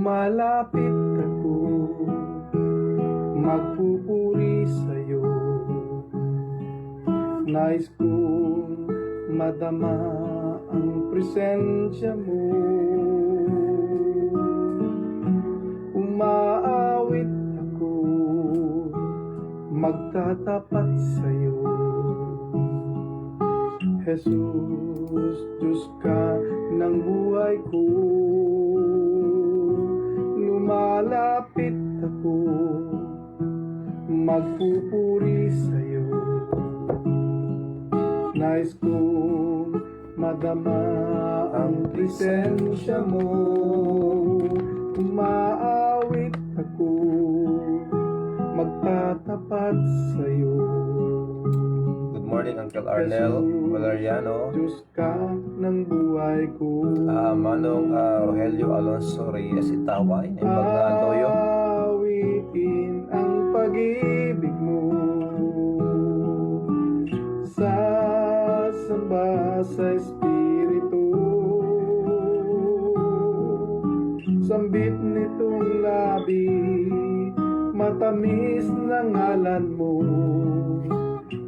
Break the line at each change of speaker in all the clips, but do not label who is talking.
Lumalapit ako, magpupuri sa'yo. Nais kong madama ang presensya mo. Umaawit ako, magtatapat sa'yo. Jesus, Diyos ka ng buhay ko. Lumalapit ako, magpupuri sa'yo. Nais kong madama ang presensya mo. Umaawit ako, magtatapat sa'yo.
Good morning, Uncle Arnel Valeriano.
Diyos ka ng buhay ko.
Manong Rogelio Alonso Reyes Itaway, Ipagdaandoyo.
Awitin ang pag-ibig mo. Sasamba sa Espiritu. Sambit nitong labi, matamis na ngalan mo.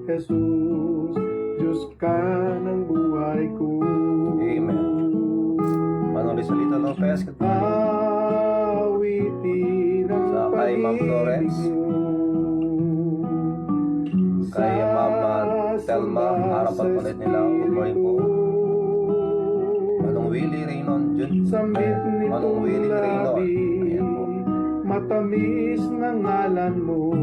Jesus, Diyos ka ng buhay ko.
Amen. Manong Rizalito Lopez, good morning.
Awitin ang
Sa kay Ma'am Florence. Kay Mama Telma, harapan ulit nila. Good morning po. Manong Willie Reynon Jun.
Sambit
Manong
nitong
Willie Reynon.
labi,
Ayan po.
matamis na ngalan mo.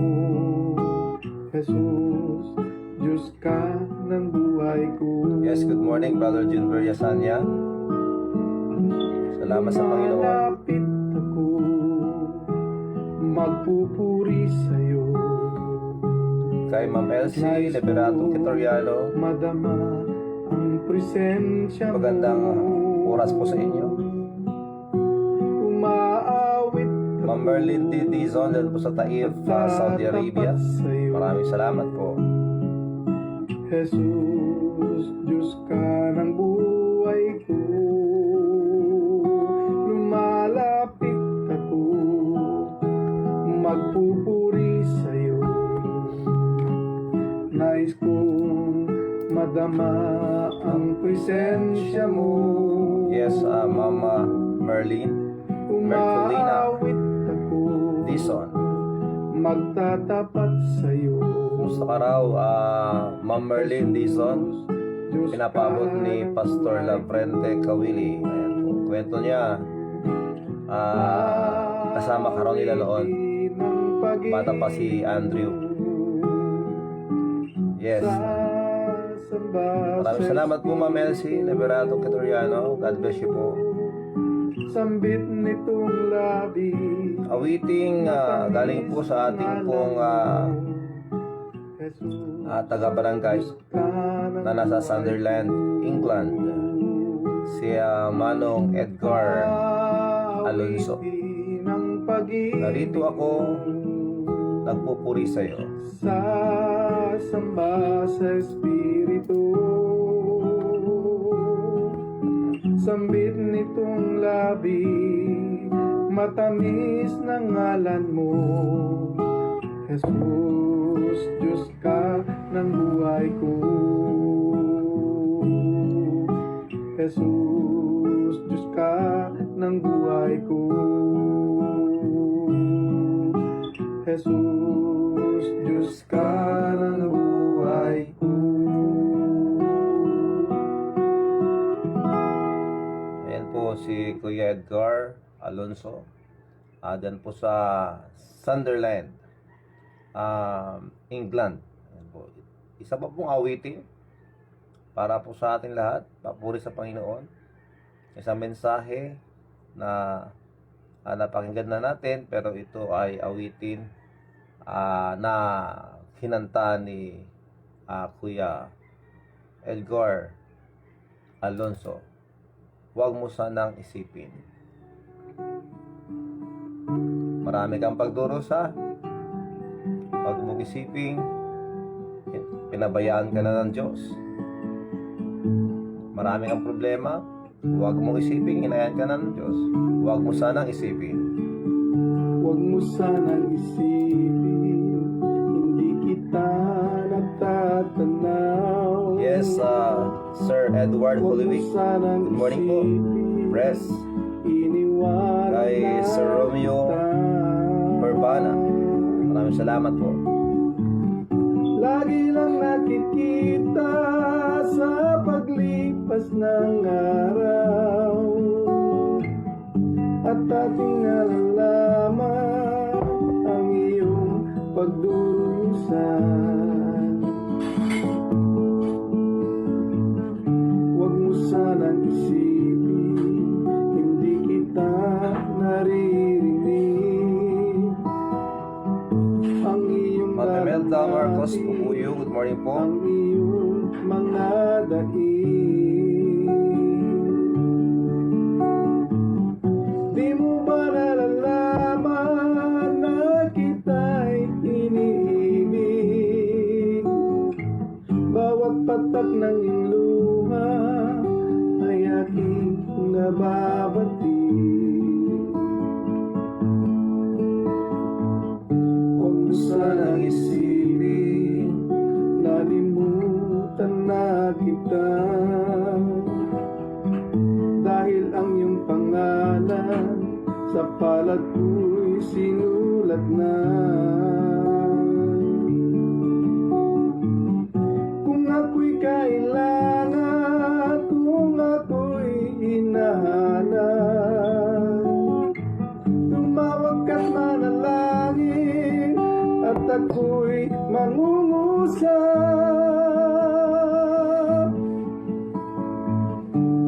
Jesus, Diyos ka ng buhay ko.
Yes, good morning, Brother Jun Vergasanya. Salamat sa Panginoon.
Malapit ako, magpupuri sa'yo.
Kay Ma'am Elsie Liberato Kitoriano.
Madama ang presensya mo.
Magandang oras po sa inyo.
Umaawit
Ma'am Merlin D. Dizon dahil po sa Taif, Saudi Arabia. Maraming salamat po.
Jesus, Diyos ka ng buhay ko. Lumalapit ako, magpupuri sa'yo. Nais kong madama ang presensya mo.
Yes, Mama Merlin Mercolina
Umaawit ako,
Dizon.
magtatapat sa'yo.
Kumusta ka raw, Ma'am Merlin Dizon? Pinapabot ni Pastor Lavrente Kawili. Ayan po. Kwento niya, kasama ka raw nila noon. Bata pa si Andrew. Yes. Maraming salamat po, Ma'am Elsie Liberato Kitoriano. God bless you po.
Sambit nitong labi,
Awiting galing po sa ating pong taga-barangay na nasa Sunderland, England, si Manong Edgar Alonso. Narito ako, nagpupuri sa'yo.
Sasamba sa Espiritu. Sambit nitong labi, matamis na ngalan mo. Jesus, Diyos ka ng buhay ko. Jesus, Diyos ka ng buhay ko. Jesus, Diyos ka ng buhay ko.
Ayan po si Kuya Edgar Alonso. Dyan po sa Sunderland, England. Ayan po. Isa pa pong awitin para po sa ating lahat. Papuri sa Panginoon. Isang mensahe na napakinggan na natin, pero ito ay awitin na kinanta ni Kuya Edgar Alonso. Huwag mo sanang isipin. Marami kang pagdurusa. Huwag mong isipin, pinabayaan ka na ng Diyos. Marami kang problema, Huwag mong isipin, hinayan ka na ng Diyos. Huwag mo sanang isipin.
Huwag mo sanang isipin, hindi kita natatanaw.
Yes, Sir Edward
Huwag mo
Holiwick.
sanang
Good morning po.
isipin,
Press.
iniwan
Kay
na
Sir Romeo
kita.
Urbana. Maraming salamat po.
Lagi lang nakikita sa paglipas ng araw, at ating nalalaman ang iyong pagdurusa. Huwag mo sanang isipin, hindi kita naririnig. Ang iyong
Ma'am Imelda Marcos
damdamin,
Pupuyo, good morning po.
ang iyong mga daig. Di mo ba nalalaman na kita'y iniibig? Bawat patak ng iyong luha ay aking nababati. Huwag mo sanang isipin, nalimutan na kita, dahil ang iyong pangalan sa palad ko'y sinulat na. Kung ako'y kailangan, kung ako'y hinahanap, tumawag ka't manalangin, at ako'y mangungusap.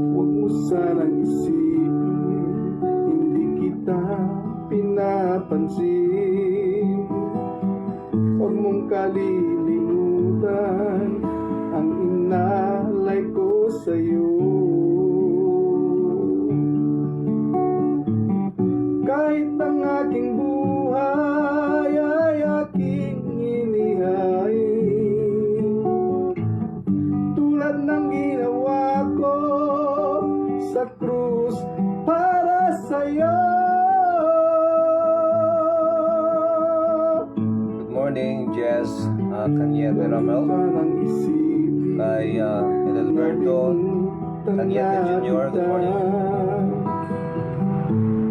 Huwag mo sanang isipin, hindi kita pinapansin. Huwag mong kalilimutan ang inalay ko sa'yo. Kahit ang aking buhay ay aking inihain, tulad ng ginawa ko sa krus para sa'yo.
Good morning, Jess Cañete Ramel.
Sanang isipin,
Kay Edelberto Cañete Jr., good morning.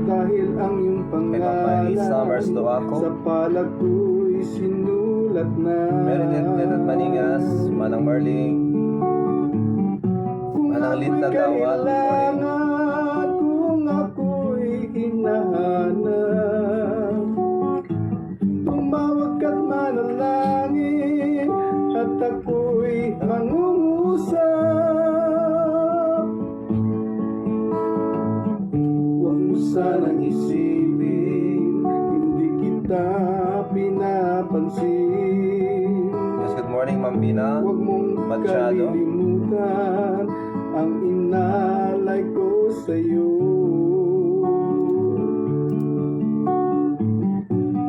Dahil ang iyong
Kay Ma'am Marie Summers Loaco.
sa palad ko'y sinulat na.
Meredith Maningas, Manang Marling,
Kung
Manang Linda
ako'y
Gawal, good morning.
kailangan, kung ako'y hinahanap, tumawag ka't manalangin, at ako'y mangungusap. Huwag mo sanang isipin, hindi kita pinapansin.
Yes, good morning, Ma'am Bina.
Huwag mong
Machado.
kalilimutan ang inalay ko sa'yo.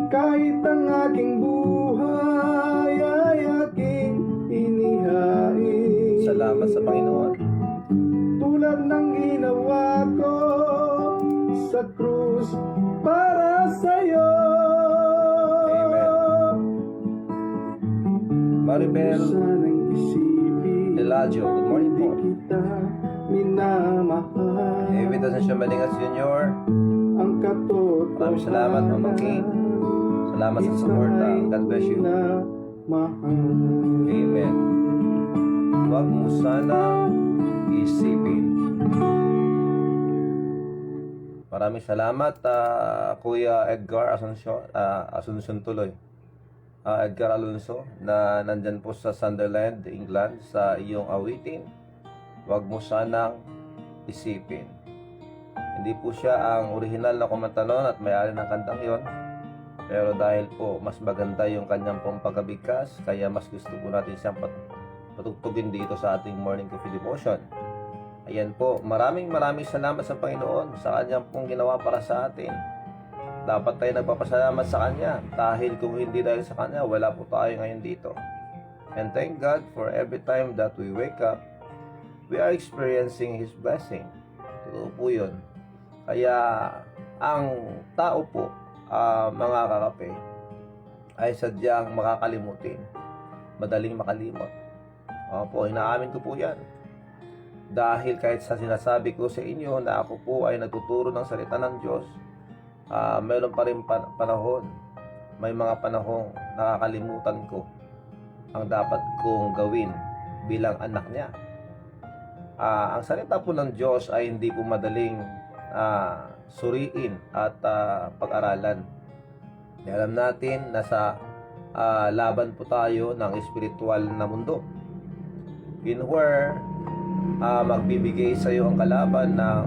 Kahit ang aking buhay ay aking inihain,
Salamat sa Panginoon.
tulad ng ginawa ko sa krus para sa'yo.
Amen. Maribel
Sanang isipin,
Eladio, good morning po.
hindi kita minamahal.
David Asensio Malingas Jr.,
Ang katotohanan,
maraming salamat, Mama King. Salamat sa support. God bless you. Amen. Huwag mo sana isipin. Maraming salamat, Kuya Edgar Asuncion tuloy. Edgar Alonso, na nandyan po sa Sunderland, England, sa iyong awitin. Huwag mo sanang isipin. Hindi po siya ang original na kumanta noon at may-ari ng kantang yon. Pero dahil po mas maganda yung kanyang pong pagkabigkas, kaya mas gusto po natin siyang patugtugin dito sa ating Morning Coffee Devotion. Ayan po, maraming salamat sa Panginoon sa kanyang pong ginawa para sa atin. Dapat tayo nagpapasalamat sa Kanya, dahil kung hindi dahil sa Kanya, wala po tayo ngayon dito. And thank God for every time that we wake up, we are experiencing His blessing. Totoo po yun. Kaya ang tao po, mga kakape, ay sadyang makakalimutin. Madaling makalimot. Opo, inaamin ko po yan. Dahil kahit sa sinasabi ko sa inyo na ako po ay nagtuturo ng salita ng Diyos, meron pa rin panahon. May mga panahong nakakalimutan ko ang dapat kong gawin bilang anak niya. Ang salita po ng Diyos ay hindi po madaling suriin at pag-aralan. Alam natin na sa laban po tayo ng espiritual na mundo, in where magbibigay sa iyo ang kalaban ng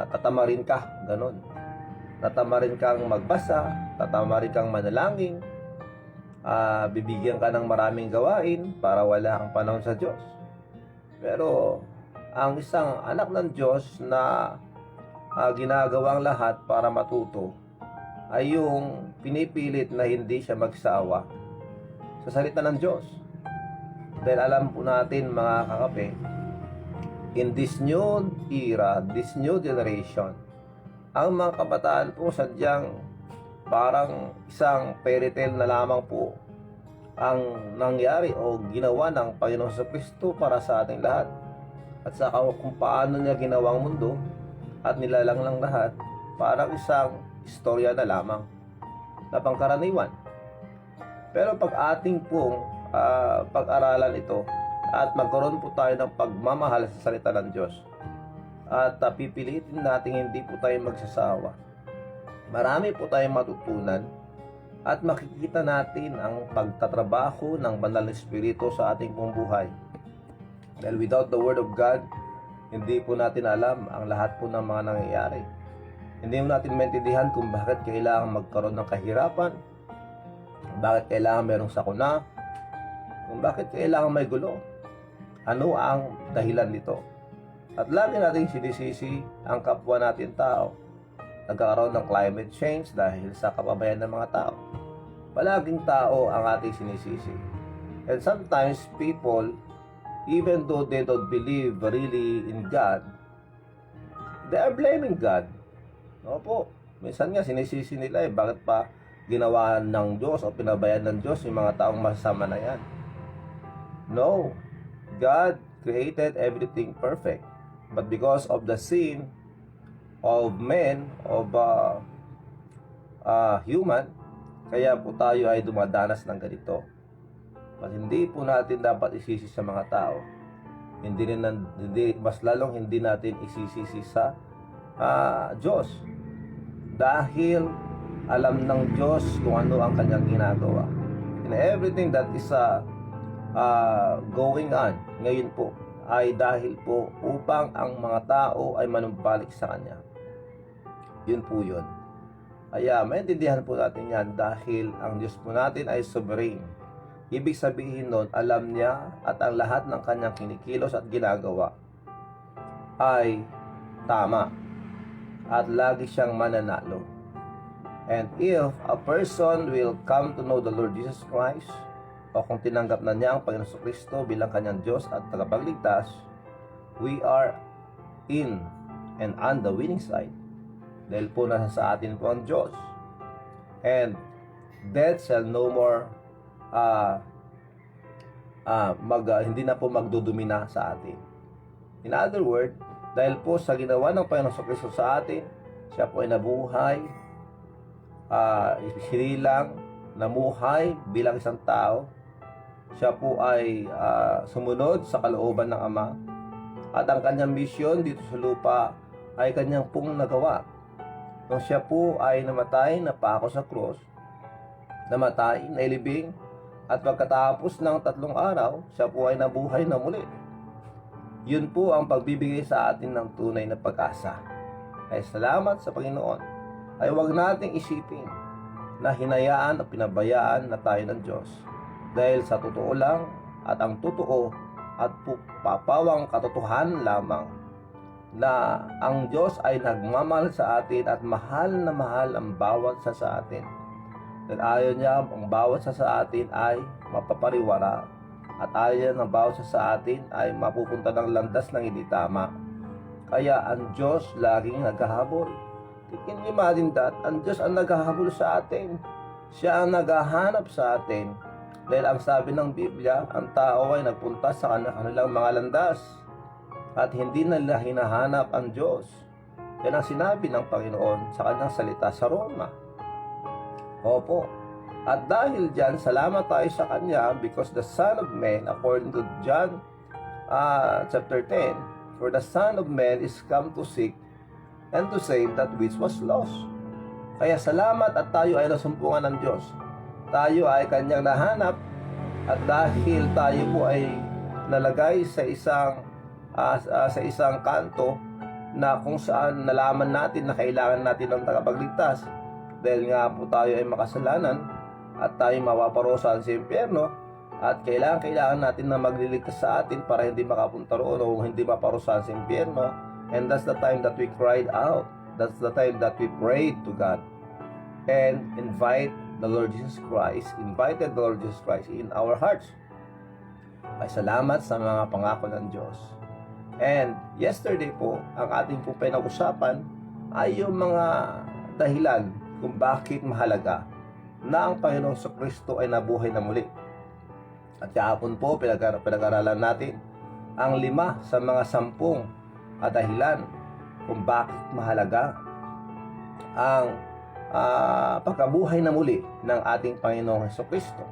tatamarin ka, ganon. Tatamarin kang magbasa, tatamarin kang manalangin, bibigyan ka ng maraming gawain para wala kang panahon sa Diyos. Pero ang isang anak ng Diyos na ginagawang lahat para matuto ay yung pinipilit na hindi siya magsawa sa salita ng Diyos. Dahil alam po natin, mga kakape, in this new era, this new generation, ang mga kabataan po sadyang parang isang fairy tale na lamang po ang nangyari o ginawa ng Panginoon sa Kristo para sa ating lahat. At sa kung paano niya ginawang mundo at nilalang lang lahat, parang isang istorya na lamang na pangkaraniwan. Pero pag ating pong pag-aralan ito at magkaroon po tayo ng pagmamahal sa salita ng Diyos at pipilitin natin hindi po tayo magsasawa, marami po tayong matutunan at makikita natin ang pagtatrabaho ng banal na Espiritu sa ating pong buhay. Dahil without the Word of God, hindi po natin alam ang lahat po ng mga nangyayari. Hindi mo natin maintindihan kung bakit kailangan magkaroon ng kahirapan, bakit kailangan merong sakuna, kung bakit kailangan may gulo. Ano ang dahilan nito? At lagi nating sinisisi ang kapwa natin tao. Nagkakaroon ng climate change dahil sa kapabayan ng mga tao. Palaging tao ang ating sinisisi. And sometimes people, even though they don't believe really in God, they are blaming God. Opo, minsan nga sinisisi nila bakit pa ginawa ng Diyos o pinabayaan ng Diyos yung mga taong masasama na yan. No, God created everything perfect. But because of the sin of men, of human, kaya po tayo ay dumadanas ng ganito. At hindi po natin dapat isisi sa mga tao. Mas lalong hindi natin isisisi sa Diyos. Dahil alam ng Diyos kung ano ang kanyang ginagawa. And everything that is going on ngayon po ay dahil po upang ang mga tao ay manumbalik sa Kanya. Yun po yun. Kaya maintindihan po natin yan dahil ang Diyos po natin ay sovereign. Ibig sabihin nun, alam niya at ang lahat ng Kanyang kinikilos at ginagawa ay tama at lagi siyang mananalo. And if a person will come to know the Lord Jesus Christ, o kung tinanggap na niya ang Panginoon Kristo bilang kanyang Diyos at tagapagligtas, we are in and on the winning side. Dahil po nasa sa atin po ang Diyos. And death shall no more hindi na po magdudumina sa atin. In other words, dahil po sa ginawa ng Panginoon Kristo sa atin, siya po ay nabuhay, sinilang, namuhay bilang isang tao. Siya po ay sumunod sa kalooban ng Ama. At ang kanyang misyon dito sa lupa ay kanyang pong nagawa. Nung siya po ay namatay, napako sa krus, namatay, nailibing, at pagkatapos ng 3 araw, siya po ay nabuhay na muli. Yun po ang pagbibigay sa atin ng tunay na pag-asa. Ay salamat sa Panginoon. Ay huwag nating isipin na hinayaan o pinabayaan na tayo ng Diyos. Dahil sa totoo lang at ang totoo at papawang katotohanan lamang na ang Diyos ay nagmamahal sa atin at mahal na mahal ang bawat isa sa atin. Dahil ayaw niya ang bawat isa sa atin ay mapapariwara at ayaw ng bawat isa sa atin ay mapupunta ng landas ng hindi tama. Kaya ang Diyos laging naghahabol. Can you imagine that? Ang Diyos ang naghahabol sa atin. Siya ang naghahanap sa atin. Dahil ang sabi ng Biblia, ang tao ay nagpunta sa kanilang mga landas at hindi nila hinahanap ang Diyos. Yan ang sinabi ng Panginoon sa kanyang salita sa Roma. Opo. At dahil dyan, salamat tayo sa Kanya because the Son of Man, according to John chapter 10, for the Son of Man is come to seek and to save that which was lost. Kaya salamat at tayo ay nasumpungan ng Diyos. Tayo ay Kanyang nahanap at dahil tayo po ay nalagay sa isang kanto na kung saan nalaman natin na kailangan natin ng tagapagligtas dahil nga po tayo ay makasalanan at tayo mapaparusahan sa impyerno at kailangan natin na magliligtas sa atin para hindi makapunta roon o hindi maparusahan sa impyerno. And that's the time that we cried out. That's the time that we prayed to God and invited the Lord Jesus Christ in our hearts. Ay salamat sa mga pangako ng Diyos. And yesterday po, ang ating po pinag-usapan ay yung mga dahilan kung bakit mahalaga na ang Panginoong Kristo ay nabuhay na muli. At kahapon po, pinag-aralan natin ang 5 sa mga 10 dahilan kung bakit mahalaga ang pagkabuhay na muli ng ating Panginoong Kristo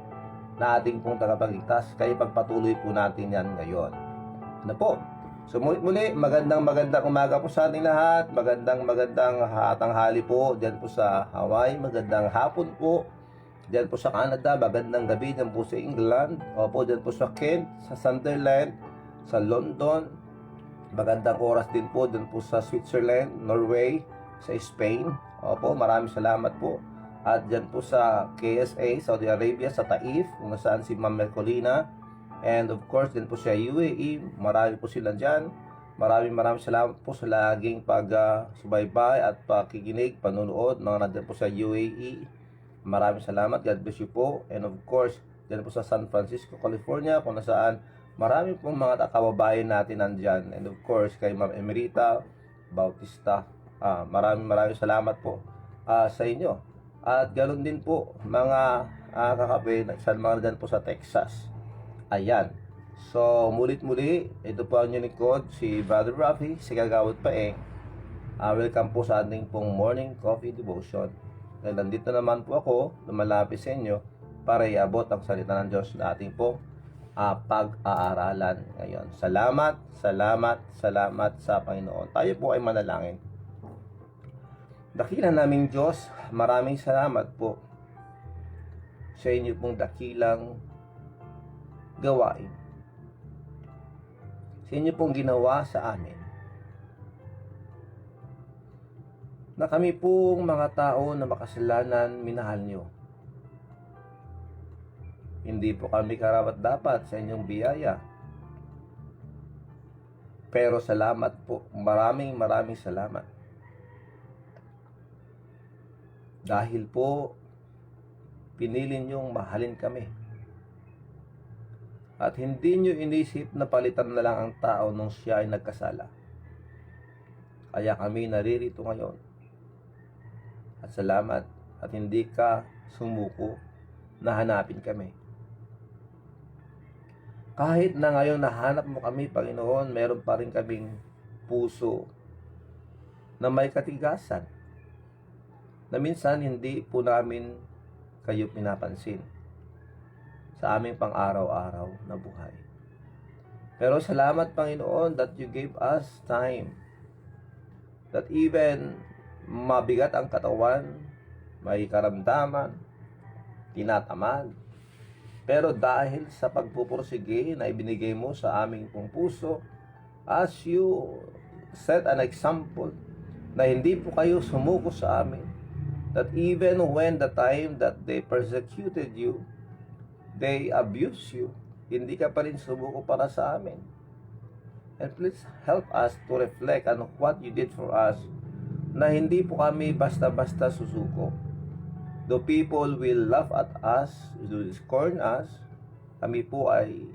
na ating pong tagapagligtas. Kaya pagpatuloy po natin yan ngayon. Ano po? So muli, magandang umaga po sa ating lahat. Magandang tanghali po diyan po sa Hawaii. Magandang hapon po diyan po sa Canada. Magandang gabi diyan po sa England. Opo, diyan po sa Kent, sa Sunderland, sa London. Magandang oras din po diyan po sa Switzerland, Norway, sa Spain. Opo, maraming salamat po. At diyan po sa KSA, Saudi Arabia, sa Taif, kung nasaan si Ma'am Mercolina. And of course, din po sa UAE, marami po sila dyan. Maraming salamat po sa laging pag-subaybay at pakikinig, panunood, mga nandyan po sa UAE. Maraming salamat, God bless you po. And of course, dyan po sa San Francisco, California, kung nasaan marami pong mga kababayan natin nandyan. And of course, kay Ma'am Emerita Bautista, maraming salamat po sa inyo. At ganoon din po, mga kakape, sa mga nandyan po sa Texas. Ayan. So, mulit-muli, ito po ang lingkod, si Brother Rafi, si Kagawad Paeng. Welcome po sa ating pong morning coffee devotion. And nandito naman po ako, lumalapit sa inyo, para iabot ang salita ng Diyos na ating pong pag-aaralan ngayon. Salamat sa Panginoon. Tayo po ay manalangin. Dakilang naming Diyos, maraming salamat po sa inyo pong dakilang gawain. Sa inyo pong ginawa sa amin. Na kami pong mga tao na makasalanan, minahal nyo. Hindi po kami karapat-dapat sa inyong biyaya. Pero salamat po. Maraming salamat. Dahil po, pinili nyong mahalin kami. At hindi nyo inisip na palitan na lang ang tao nung siya ay nagkasala. Kaya kami naririto ngayon. At salamat at hindi ka sumuko na hanapin kami. Kahit na ngayon nahanap mo kami, Panginoon, meron pa rin kaming puso na may katigasan. Na minsan hindi po namin kayo pinapansin sa aming pang-araw-araw na buhay. Pero salamat, Panginoon, that you gave us time. That even mabigat ang katawan, may karamdaman, tinatamad. Pero dahil sa pagpupursige na ibinigay mo sa aming pong puso, as you set an example na hindi po kayo sumuko sa amin, that even when the time that they persecuted you, they abuse you, hindi ka pa rin sumuko para sa amin. And please help us to reflect on what you did for us, na hindi po kami basta-basta susuko. Though people will laugh at us, will scorn us, kami po ay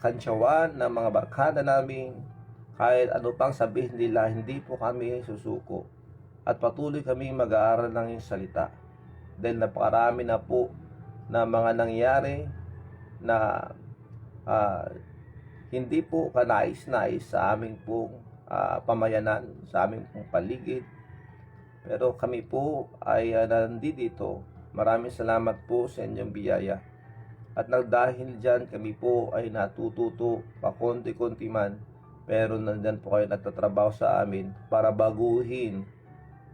kantsawan ng mga barkada namin. Kahit ano pang sabihin nila, hindi po kami susuko. At patuloy kami mag-aaral ng iyong salita. Dahil napakarami na po na mga nangyari na hindi po kanais-nais sa aming pong pamayanan, sa aming pong paligid. Pero kami po ay nandito. Maraming salamat po sa inyong biyaya. At dahil dyan, kami po ay natututo pakonti-konti man. Pero nandyan po kayo nagtatrabaho sa amin para baguhin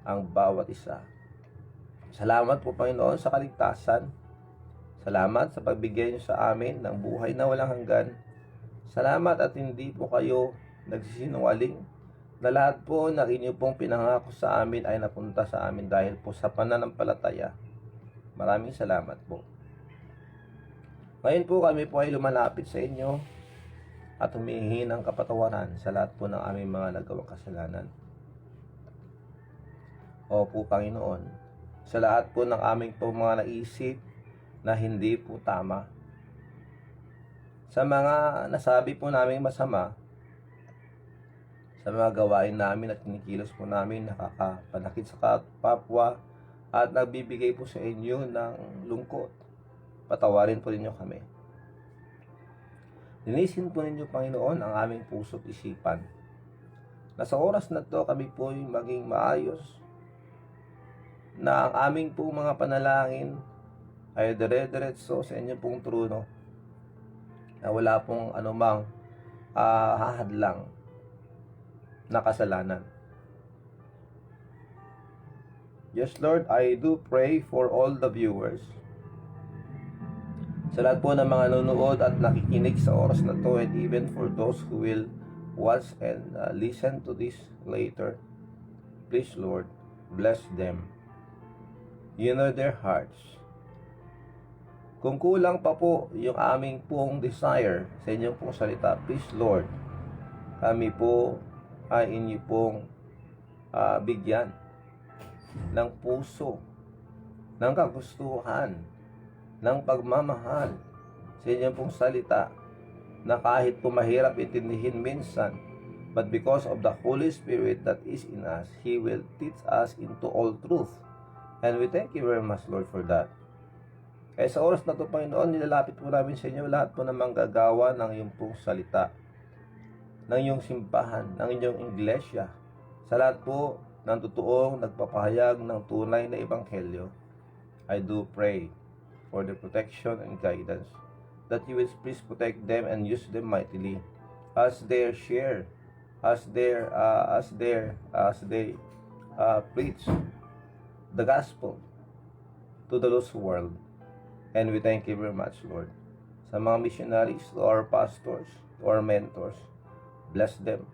ang bawat isa. Salamat po, Panginoon, sa kaligtasan. Salamat sa pagbigay niyo sa amin ng buhay na walang hanggan. Salamat at hindi po kayo nagsisinungaling, na lahat po na inyo pong pinangako sa amin ay napunta sa amin dahil po sa pananampalataya. Maraming salamat po. Ngayon po kami po ay lumalapit sa inyo at humihingi ng kapatawaran sa lahat po ng aming mga nagawang kasalanan. Opo, Panginoon, sa lahat po ng aming po mga naisip na hindi po tama, sa mga nasabi po namin masama, sa mga gawain namin at kinikilos po namin nakakapanakit sa kapwa at nagbibigay po sa inyo ng lungkot, patawarin po ninyo kami. Linisin po ninyo, Panginoon, ang aming puso't isipan, na sa oras na to kami po ay maging maayos, na ang aming po mga panalangin ay dire-diretso sa inyong pong trono, na wala pong anumang hahadlang na kasalanan. Yes, Lord, I do pray for all the viewers, sa lahat po ng mga nanonood at nakikinig sa oras na to, and even for those who will watch and listen to this later. Please, Lord, bless them. You know their hearts. Kung kulang pa po yung aming pong desire sa inyong pong salita, please, Lord, kami po ay inyo pong bigyan ng puso, ng kagustuhan, ng pagmamahal sa inyong pong salita, na kahit po mahirap intindihin minsan, but because of the Holy Spirit that is in us, He will teach us into all truth. And we thank you very much, Lord, for that. Kaya sa oras na ito, Panginoon, nilalapit po namin sa inyo lahat po ng manggagawa ng iyong pong salita, ng iyong simbahan, ng inyong iglesia, sa lahat po ng totoong nagpapahayag ng tunay na ebanghelyo. I do pray for the protection and guidance, that you will please protect them and use them mightily as they share, as they preach the gospel to the lost world. And we thank you very much, Lord, sa mga missionaries, to our pastors, to our mentors. Bless them.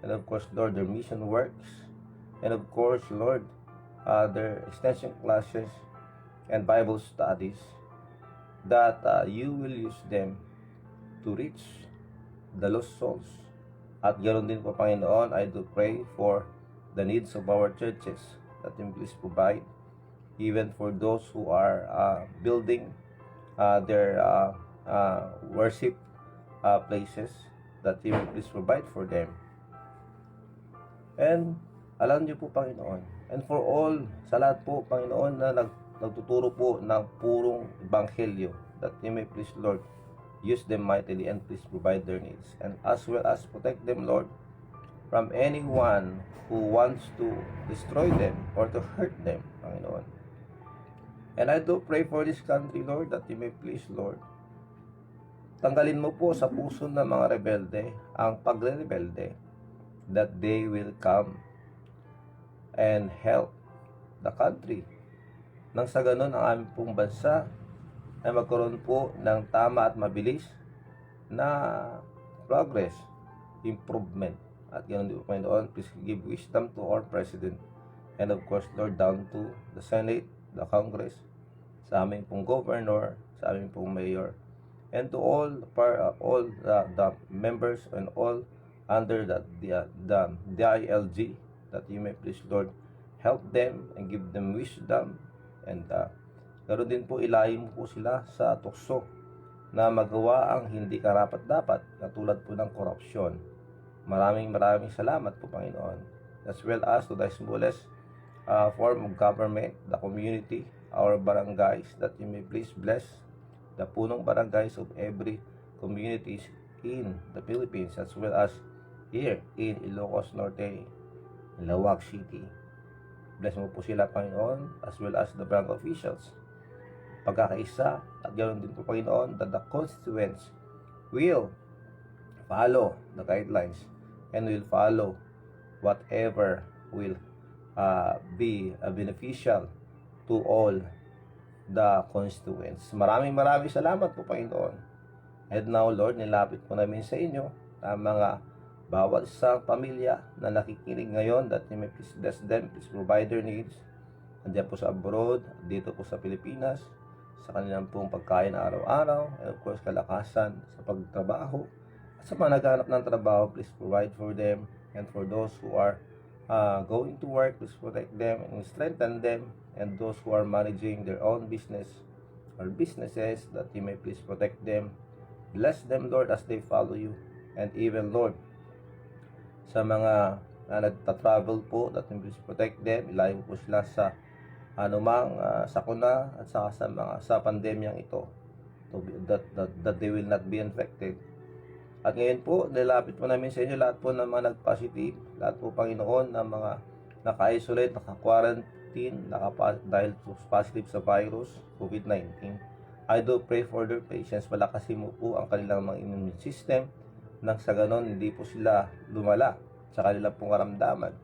And of course, Lord, their mission works. And of course, Lord, their extension classes and Bible studies, that you will use them to reach the lost souls. At ganoon din po, Panginoon, I do pray for the needs of our churches, that you please provide, even for those who are building their worship places, that you will please provide for them. And alam niyo po, Panginoon, and for all, sa lahat po, Panginoon, na nagtuturo po ng purong ebanghelyo, that you may please, Lord, use them mightily and please provide their needs, and as well as protect them, Lord, from anyone who wants to destroy them or to hurt them, Panginoon. And I do pray for this country, Lord, that you may please, Lord, tanggalin mo po sa puso ng mga rebelde ang pagre-rebelde, that they will come and help the country, nang sa ganun ang aming pong bansa ay magkaroon po ng tama at mabilis na progress, improvement. At ganoon din po, Panginoon, please give wisdom to our President, and of course, Lord, down to the Senate, the Congress, sa aming pong Governor, sa aming pong Mayor, and to all the members and all under the DILG, that you may please, Lord, help them and give them wisdom and Ganoon din po, ilayo mo po sila sa tukso na magawa ang hindi karapat-dapat, katulad po ng korupsyon. Maraming salamat po, Panginoon. As well as to the smallest form of government, the community, our barangays, that you may please bless the punong barangays of every communities in the Philippines, as well as here in Ilocos Norte, Lawag City. Bless mo po sila, Panginoon, as well as the barangay officials. Pagkakaisa, at ganoon din po, Panginoon, that the constituents will follow the guidelines and will follow whatever will be beneficial to all the constituents. Maraming salamat po, Panginoon. And now, Lord, nilapit po namin sa inyo ang mga bawat isang pamilya na nakikinig ngayon, that you may please bless them, please provide their needs. Andiyan po sa abroad, dito po sa Pilipinas, sa kanilang pong pagkain araw-araw, and of course, kalakasan sa pagtrabaho. At sa mga naghahanap ng trabaho, please provide for them. And for those who are going to work, please protect them and strengthen them. And those who are managing their own business or businesses, that you may please protect them. Bless them, Lord, as they follow you. And even, Lord, sa mga nagta-travel po, that you please protect them. Ilayo po sila sa anumang sakuna at saka sa pandemyang ito, that they will not be infected. At ngayon po, nilapit po namin sa inyo lahat po ng mga nag-positive, lahat po, Panginoon, ng mga naka-isolate, naka-quarantine, dahil positive sa virus, COVID-19. I do pray for their patience. Palakasin mo po ang kanilang mga immune system, nang sa ganon, hindi po sila lumala sa kanilang pong karamdaman.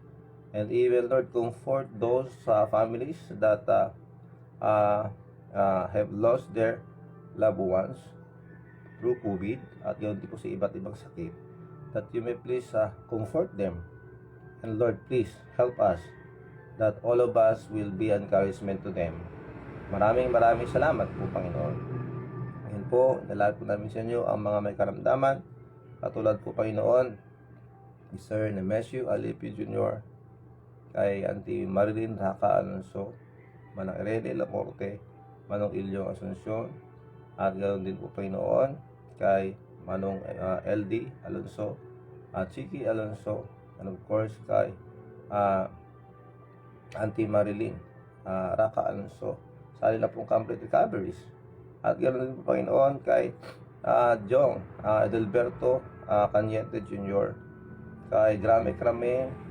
And even, Lord, comfort those families that have lost their loved ones through COVID, at yun din po sa iba't ibang sakit, that you may please comfort them. And Lord, please help us, that all of us will be encouragement to them. Maraming salamat po, Panginoon. Ngayon po, nalagay po namin sa inyo ang mga may karamdaman, katulad po, Panginoon, ni Sir Nemesio Alipio Jr., kay Auntie Marilyn Raka Alonso, Manang Irene Laporte, Manong Ilyong Asuncion, at ganoon din po, Panginoon, kay Manong LD Alonso, Chiki Alonso, and of course kay Auntie Marilyn Raka Alonso, sa nila pong complete recoveries. At ganoon din po, Panginoon, kay Jong Edelberto Cañete Jr., kay Grame Crame,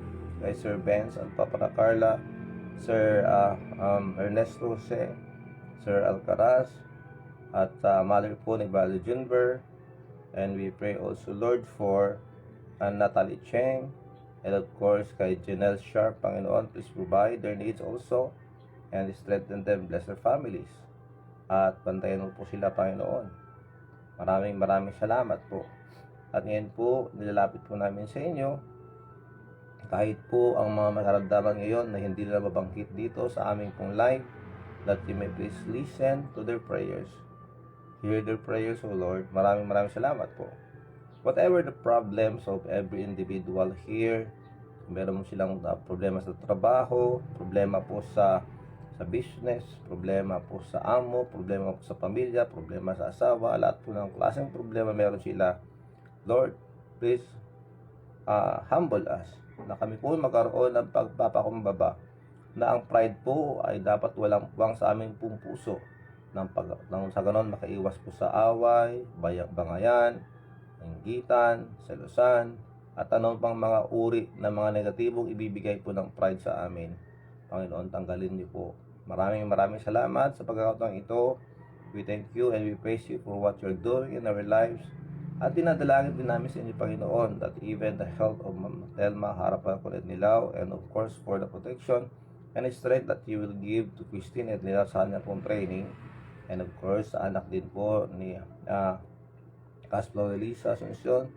kay Sir Benz at Papa Carla, Sir Ernesto Jose, Sir Alcaraz, at mother po ni Valerie Junber. And we pray also, Lord, for Natalie Cheng, and of course kay Janelle Sharp. Panginoon, please provide their needs also and strengthen them, bless their families, at bantayan mo po sila, Panginoon. Maraming salamat po. At ngayon po, nilalapit po namin sa inyo, kahit po ang mga makaramdaman ngayon na hindi nila mabangkit dito sa aming pong live, that you may please listen to their prayers. Hear their prayers, O Lord. Maraming salamat po. Whatever the problems of every individual here, meron mo silang problema sa trabaho, problema po sa business, problema po sa amo, problema po sa pamilya, problema sa asawa, lahat po ng klaseng problema meron sila. Lord, please humble us, na kami po magkaroon ng pagpapakumbaba, na ang pride po ay dapat walang puwang sa aming pong puso, nang sa ganon makaiwas po sa away, bangayan, inggitan, selusan, at anong pang mga uri ng mga negatibong ibibigay po ng pride sa amin. Panginoon, tanggalin niyo po. Maraming salamat sa pagkakataong ito. We thank you and we praise you for what you're doing in our lives. At dinadalangin din namin sa inyo, Panginoon, that even the health of Ma'am Telma, Harapan Kulit Nilaw, and of course for the protection and strength that you will give to Christine at nila sa kanya pong training. And of course, anak din po ni Casflow Elisa Asuncion,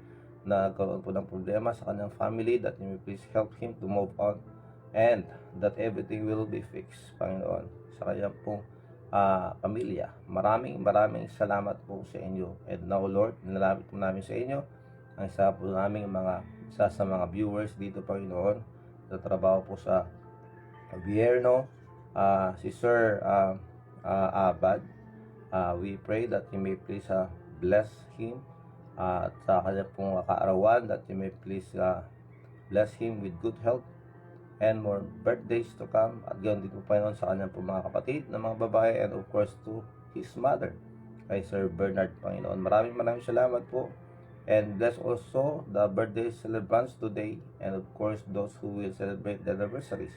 na nagkaroon po ng problema sa kanyang family, that you may please help him to move on and that everything will be fixed, Panginoon, sa kanyang pong pamilya. Maraming salamat po sa inyo. And now, Lord, nilalapit po namin sa inyo ang isa sa mga viewers dito, Panginoon, na trabaho po sa gobyerno, si Sir Abad. We pray that you may please bless him at sa kanya pong kaarawan, that you may please bless him with good health and more birthdays to come. At gayon din po Panginoon sa kanyang pong mga kapatid na mga babae, and of course to his mother, kay Sir Bernard Panginoon. Maraming salamat po. And bless also the birthday celebrants today, and of course those who will celebrate the anniversaries,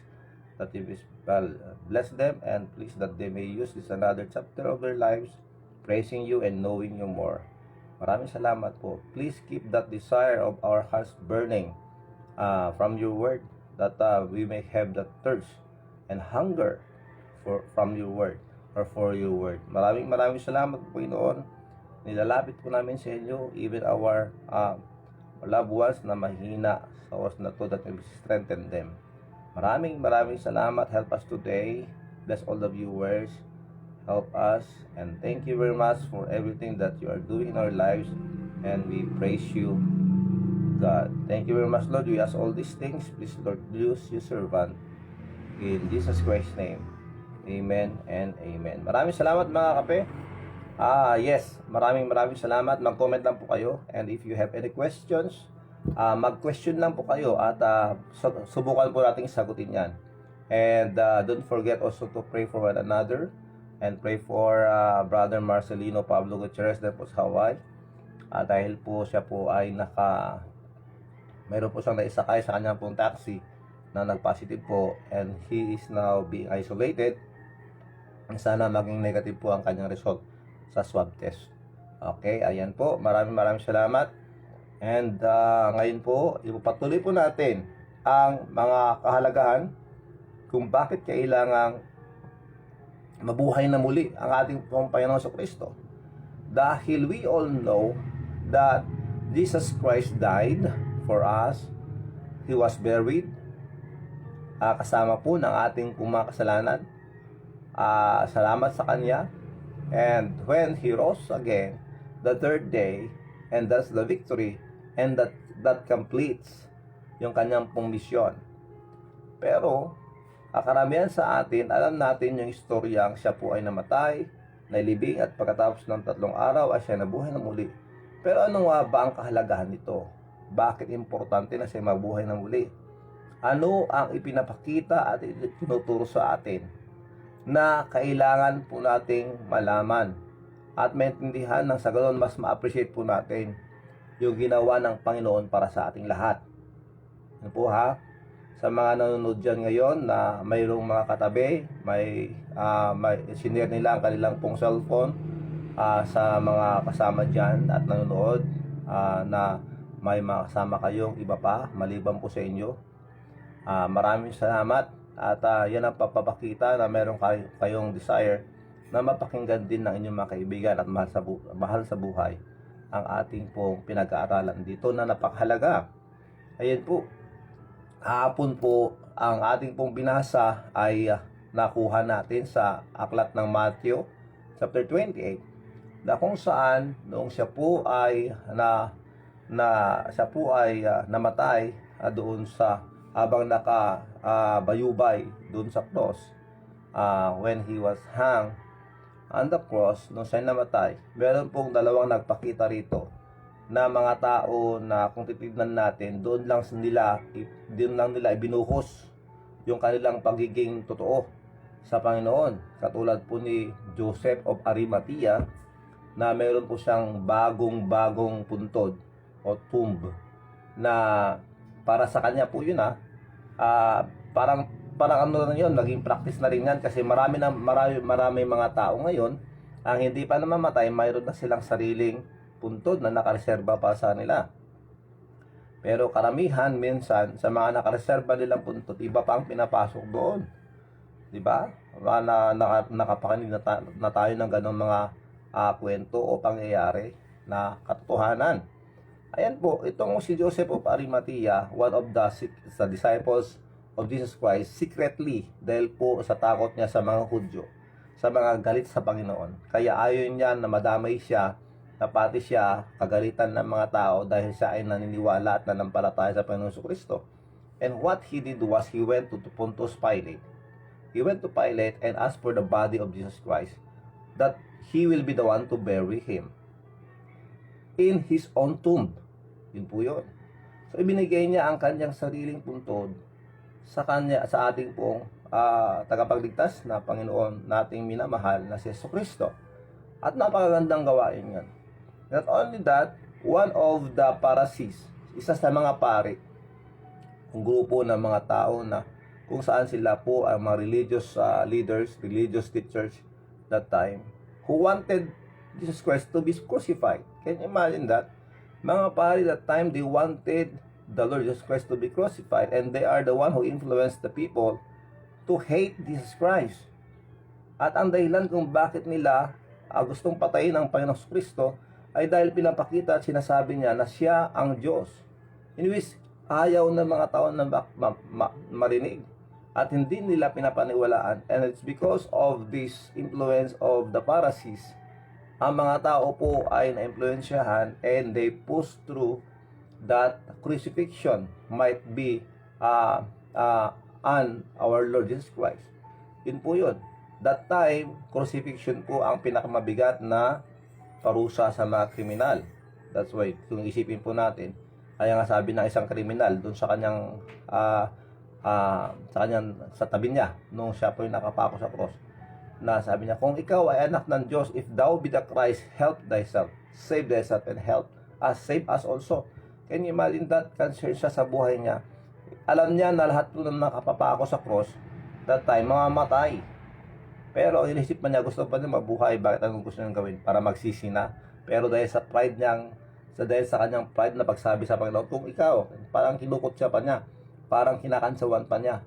that you will bless them, and please that they may use this another chapter of their lives praising you and knowing you more. Maraming salamat po. Please keep that desire of our hearts burning from your word, that we may have that thirst and hunger from your word, or for your word. Maraming salamat po, Panginoon. Nilalapit po namin sa inyo even our loved ones na mahina sa oras na to, that we strengthen them. Maraming salamat. Help us today. Bless all the viewers. Help us. And thank you very much for everything that you are doing in our lives. And we praise you, God. Thank you very much, Lord. We ask all these things. Please, Lord, use your servant. In Jesus Christ's name. Amen and amen. Maraming salamat mga kape. Yes, maraming salamat. Mag-comment lang po kayo. And if you have any questions, mag-question lang po kayo at subukan po natin sagutin yan. And don't forget also to pray for one another, and pray for Brother Marcelino Pablo Gutierrez na po sa Hawaii. Dahil po siya po ay mayroon po siyang naisakay sa kanyang pong taxi na nag-positive po, and he is now being isolated. Sana maging negative po ang kanyang result sa swab test. Okay, ayan po. Maraming salamat. And ngayon po, ipapatuloy po natin ang mga kahalagahan kung bakit kailangang mabuhay na muli ang ating Panginoon Kristo. Dahil we all know that Jesus Christ died for us. He was buried. Kasama po ng ating mga kasalanan. Salamat sa Kanya. And when He rose again, the third day, and that's the victory, and that completes yung kanyang pong misyon. Pero karamihan sa atin, alam natin yung istoryang siya po ay namatay, nailibing, at pagkatapos ng 3 araw ay siya nabuhay na muli. Pero ano nga ba ang kahalagahan nito? Bakit importante na siya mabuhay na muli? Ano ang ipinapakita at itinuturo sa atin na kailangan po nating malaman at maintindihan, nang sa ganoon mas ma-appreciate po natin yung ginawa ng Panginoon para sa ating lahat. Ano po ha? Sa mga nanonood dyan ngayon na mayroong mga katabi, may sinare nila ang kanilang pong cellphone sa mga kasama dyan at nanonood, na may mga kasama kayong iba pa maliban po sa inyo. Maraming salamat, at yan ang papapakita na meron kayong desire na mapakinggan din ng inyong mga kaibigan at mahal sa buhay ang ating pong pinag-aaralan dito na napakahalaga. Ayan po, hapon po ang ating pong binasa ay nakuha natin sa aklat ng Matthew chapter 28, na kung saan noong siya po ay namatay doon sa habang nakabayubay doon sa cross, when he was hung on the cross, nung siya namatay, meron pong dalawang nagpakita rito na mga tao na kung titignan natin, doon lang nila ibinuhos yung kanilang pagiging totoo sa Panginoon. Katulad po ni Joseph of Arimathea, na meron po siyang bagong puntod o tomb na para sa kanya po yun parang ano na yun, naging practice na rin yan, kasi marami mga tao ngayon ang hindi pa namamatay, mayroon na silang sariling puntod na nakareserba para sa nila. Pero karamihan minsan sa mga nakareserba nilang puntod, iba pa ang pinapasok doon. Di ba? Nakapakinig na tayo ng ganong mga kwento o pangyayari na katotohanan. Ayan po, itong si Joseph of Arimathea, one of the disciples of Jesus Christ, secretly, dahil po sa takot niya sa mga Hudyo, sa mga galit sa Panginoon, kaya ayaw niya na madamay siya, na pati siya kagalitan ng mga tao dahil siya ay naniniwala at nanampalataya sa Panginoon Kristo. And what he did was, he went to Pontius Pilate, he went to Pilate and asked for the body of Jesus Christ, that he will be the one to bury him in his own tomb. Yun po yun. So, ibinigay niya ang kanyang sariling puntod sa ating pong tagapagligtas na Panginoon nating minamahal na si Jesucristo. At napakagandang gawain yan. Not only that, one of the Pharisees, isa sa mga pari, ang grupo ng mga tao na kung saan sila po ang mga religious leaders, religious teachers that time, who wanted Jesus Christ to be crucified. Can you imagine that? Mga pari that time, they wanted the Lord Jesus Christ to be crucified, and they are the one who influenced the people to hate Jesus Christ. At ang dahilan kung bakit nila gustong patayin ang Panginoong Kristo ay dahil pinapakita at sinasabi niya na siya ang Diyos. In which ayaw ng mga tao na marinig at hindi nila pinapaniwalaan. And it's because of this influence of the Pharisees, ang mga tao po ay na-influensyahan and they push through that crucifixion might be on our Lord Jesus Christ. Yun po yun. That time, crucifixion po ang pinakamabigat na parusa sa mga kriminal. That's why, kung isipin po natin, kaya nga sabi ng isang kriminal doon sa kanyang sa tabi niya nung siya po yung nakapako sa cross, na sabi niya, kung ikaw ay anak ng Diyos, if thou be the Christ, help thyself, save thyself, and help us, save us also. Can you imagine that? Concern siya sa buhay niya. Alam niya na lahat po ng nakapapako sa cross, that time, mamamatay. Pero inisip pa niya, gusto pa niya mabuhay. Bakit anong gusto niyang gawin? Para magsisi na. Pero dahil sa pride niyang, dahil sa kanyang pride na pagsabi sa Panginoon, kung ikaw, parang kinukot siya pa niya, parang kinakansawan pa niya,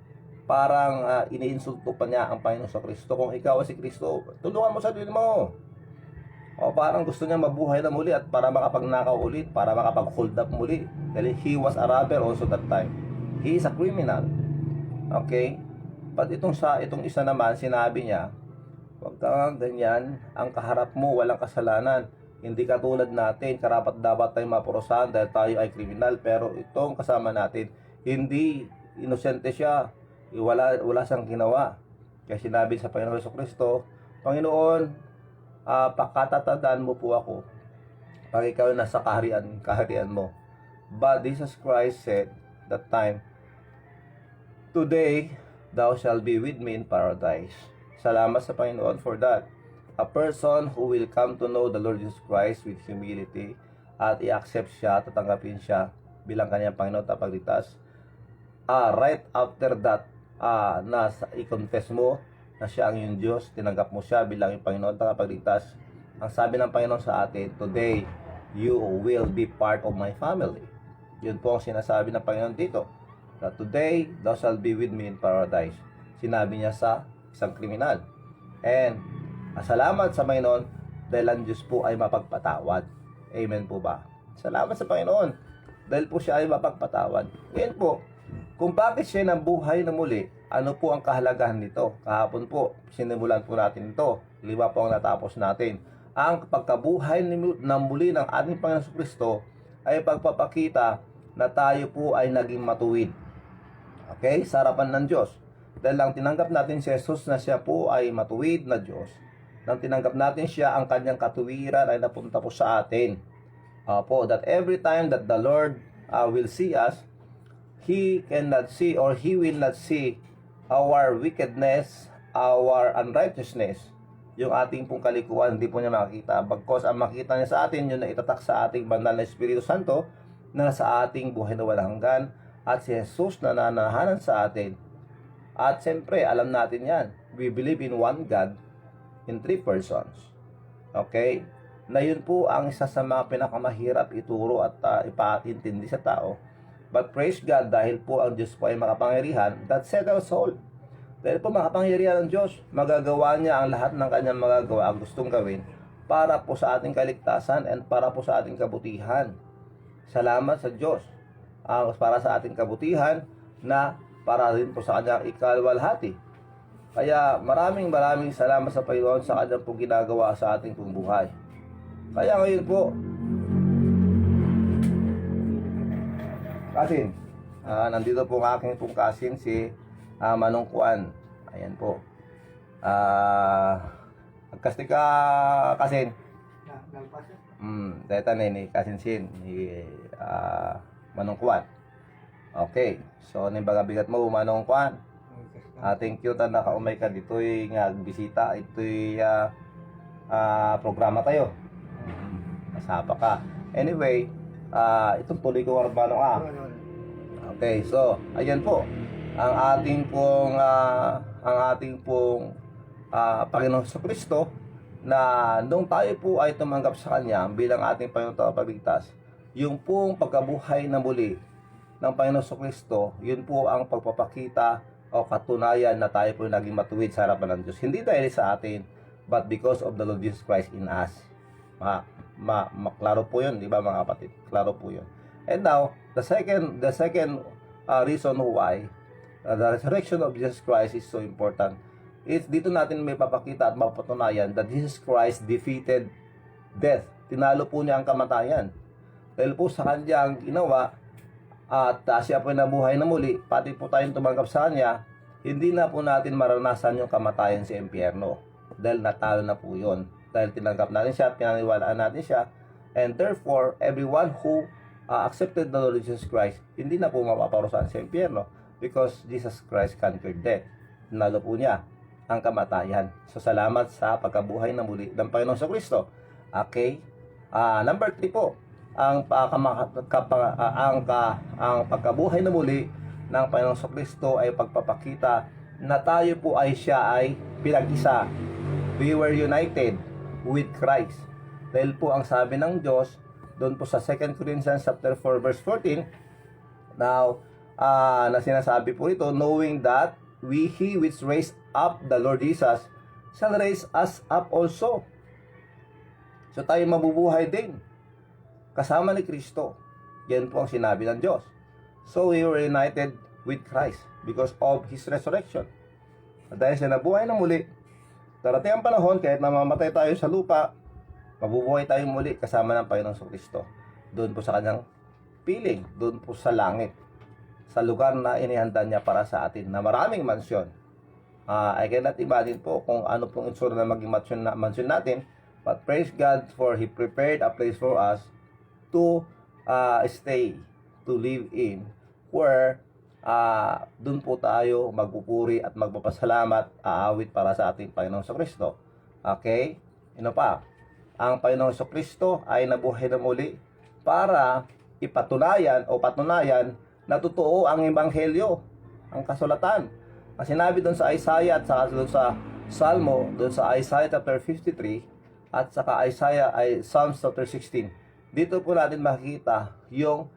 parang iniinsulto pa niya ang Panginoon sa Kristo. Kung ikaw si Kristo, tulungan mo sa sarili mo. O parang gusto niya mabuhay na muli at para makapagnakaw ulit, para makapag-hold up muli. Dahil he was a robber also that time. He is a criminal. Okay? But itong isa naman, sinabi niya, huwag kang ganyan, ang kaharap mo walang kasalanan. Hindi katulad natin, karapat dapat tayong mapurusahan dahil tayo ay kriminal. Pero itong kasama natin, hindi inosente siya. Wala siyang ginawa. Kaya sinabi sa Panginoon Jesucristo, Panginoon, pakatatandaan mo po ako pag ikaw nasa kaharian mo. But Jesus Christ said that time, today, thou shalt be with me in paradise. Salamat sa Panginoon for that. A person who will come to know the Lord Jesus Christ with humility at i-accept siya, tatanggapin siya bilang kanyang Panginoon at pagligtas. Right after that, i-confess mo na siya ang iyong Diyos, tinanggap mo siya bilang iyong Panginoon at pagligtas. Ang sabi ng Panginoon sa atin, today, you will be part of my family. Yun po ang sinasabi ng Panginoon dito. That today, thou shalt be with me in paradise. Sinabi niya sa isang kriminal. And, salamat sa Panginoon dahil ang Diyos po ay mapagpatawad. Amen po ba? Salamat sa Panginoon dahil po siya ay mapagpatawad. Ngayon po, kung bakit siya nabuhay na muli, ano po ang kahalagahan nito? Kahapon po, sinimulan po natin ito. 5 po ang natapos natin. Ang pagkabuhay na muli ng ating Panginoon Kristo ay pagpapakita na tayo po ay naging matuwid. Okay? Sa harapan ng Diyos. Dahil lang tinanggap natin si Jesus na siya po ay matuwid na Diyos. Nang tinanggap natin siya, ang kanyang katuwiran ay napunta po sa atin. That every time that the Lord will see us, He cannot see or He will not see our wickedness, our unrighteousness. Yung ating pong kalikuan, hindi po niya makikita. Bagkos ang makita niya sa atin, yun na itatak sa ating banal na Espiritu Santo na sa ating buhay na walang hanggan at si Jesus na nananahanan sa atin. At siyempre, alam natin yan. We believe in one God in 3 persons. Okay? Na yun po ang isa sa mga pinakamahirap ituro at ipaintindi sa tao. But praise God, dahil po ang Diyos po ay makapangyarihan, that settles all. Dahil po makapangyarihan ng Diyos, magagawa niya ang lahat ng kanyang magagawa, ang gustong gawin, para po sa ating kaligtasan and para po sa ating kabutihan. Salamat sa Diyos. Para sa ating kabutihan na para rin po sa kanyang ikalwalhati. Kaya maraming salamat sa Panginoon sa kanyang pong ginagawa sa ating pong buhay. Kaya ngayon po, kasin, nandito po ang aking pong kasin si Manong Juan. Ayan po. Kasi ka kasin. Data ni kasin sin ni Manong Kwan. Okay. So ni baga bigat mo Manong Kwan. Thank you ta nakaumay ka dito'y nga bisita ito'y programa tayo. Masapa ka. Anyway, itong tuloy ko Manong Okay, so ayan po ang ating pong Panginoon Jesucristo na nung tayo po ay tumanggap sa Kanya bilang ating Panginoon at Tagapagligtas, yung pong pagkabuhay na muli ng Panginoon Jesucristo, yun po ang pagpapakita o katunayan na tayo po naging matuwid sa harapan ng Diyos. Hindi dahil sa atin, but because of the Lord Jesus Christ in us. Klaro po yun, di ba mga kapatid? Klaro po yun. And now, the second reason why the resurrection of Jesus Christ is so important is dito natin may papakita at mapatunayan that Jesus Christ defeated death. Tinalo po niya ang kamatayan. Dahil po sa kanyang ginawa at siya po nabuhay na muli, pati po tayong tumanggap sa kanya, hindi na po natin maranasan yung kamatayan sa impyerno. Dahil natalo na po yun. Dahil tinanggap natin siya, pinaniwalaan natin siya, and therefore, everyone who accepted the Lord Jesus Christ, hindi na po mapaparusahan sa impyerno because Jesus Christ conquered death. Tinalo po niya ang kamatayan. So, salamat sa pagkabuhay na muli ng Panginoon sa Kristo. Okay? Number 3 po, ang pagkabuhay na muli ng Panginoon sa Kristo ay pagpapakita na tayo po ay siya ay pinag-isa. We were united with Christ. Dahil po ang sabi ng Diyos, doon po sa 2 Corinthians chapter 4 verse 14, now, na sinasabi po ito, knowing that He which raised up the Lord Jesus shall raise us up also. So tayo mabubuhay din kasama ni Kristo. Yan po ang sinabi ng Diyos. So we were united with Christ because of His resurrection. At dahil siya nabuhay na muli, darating ang panahon kahit namamatay tayo sa lupa, mabubuhay tayo muli kasama ng Panginoong Kristo. Doon po sa kanyang piling, doon po sa langit, sa lugar na inihanda niya para sa atin na maraming mansyon. I cannot imagine po kung ano pong itsura na maging mansyon natin, but praise God for He prepared a place for us to stay, to live in, where doon po tayo magpupuri at magpapasalamat, aawit para sa ating Panginoong Kristo. Okay? Ano pa? Ang Panginoong Kristo ay nabuhay na muli para ipatunayan o patunayan na totoo ang ebanghelyo, ang kasulatan. Ang sinabi doon sa Isaiah at saka doon sa Salmo, doon sa Isaiah chapter 53 at saka Psalms chapter 16. Dito po natin makikita yung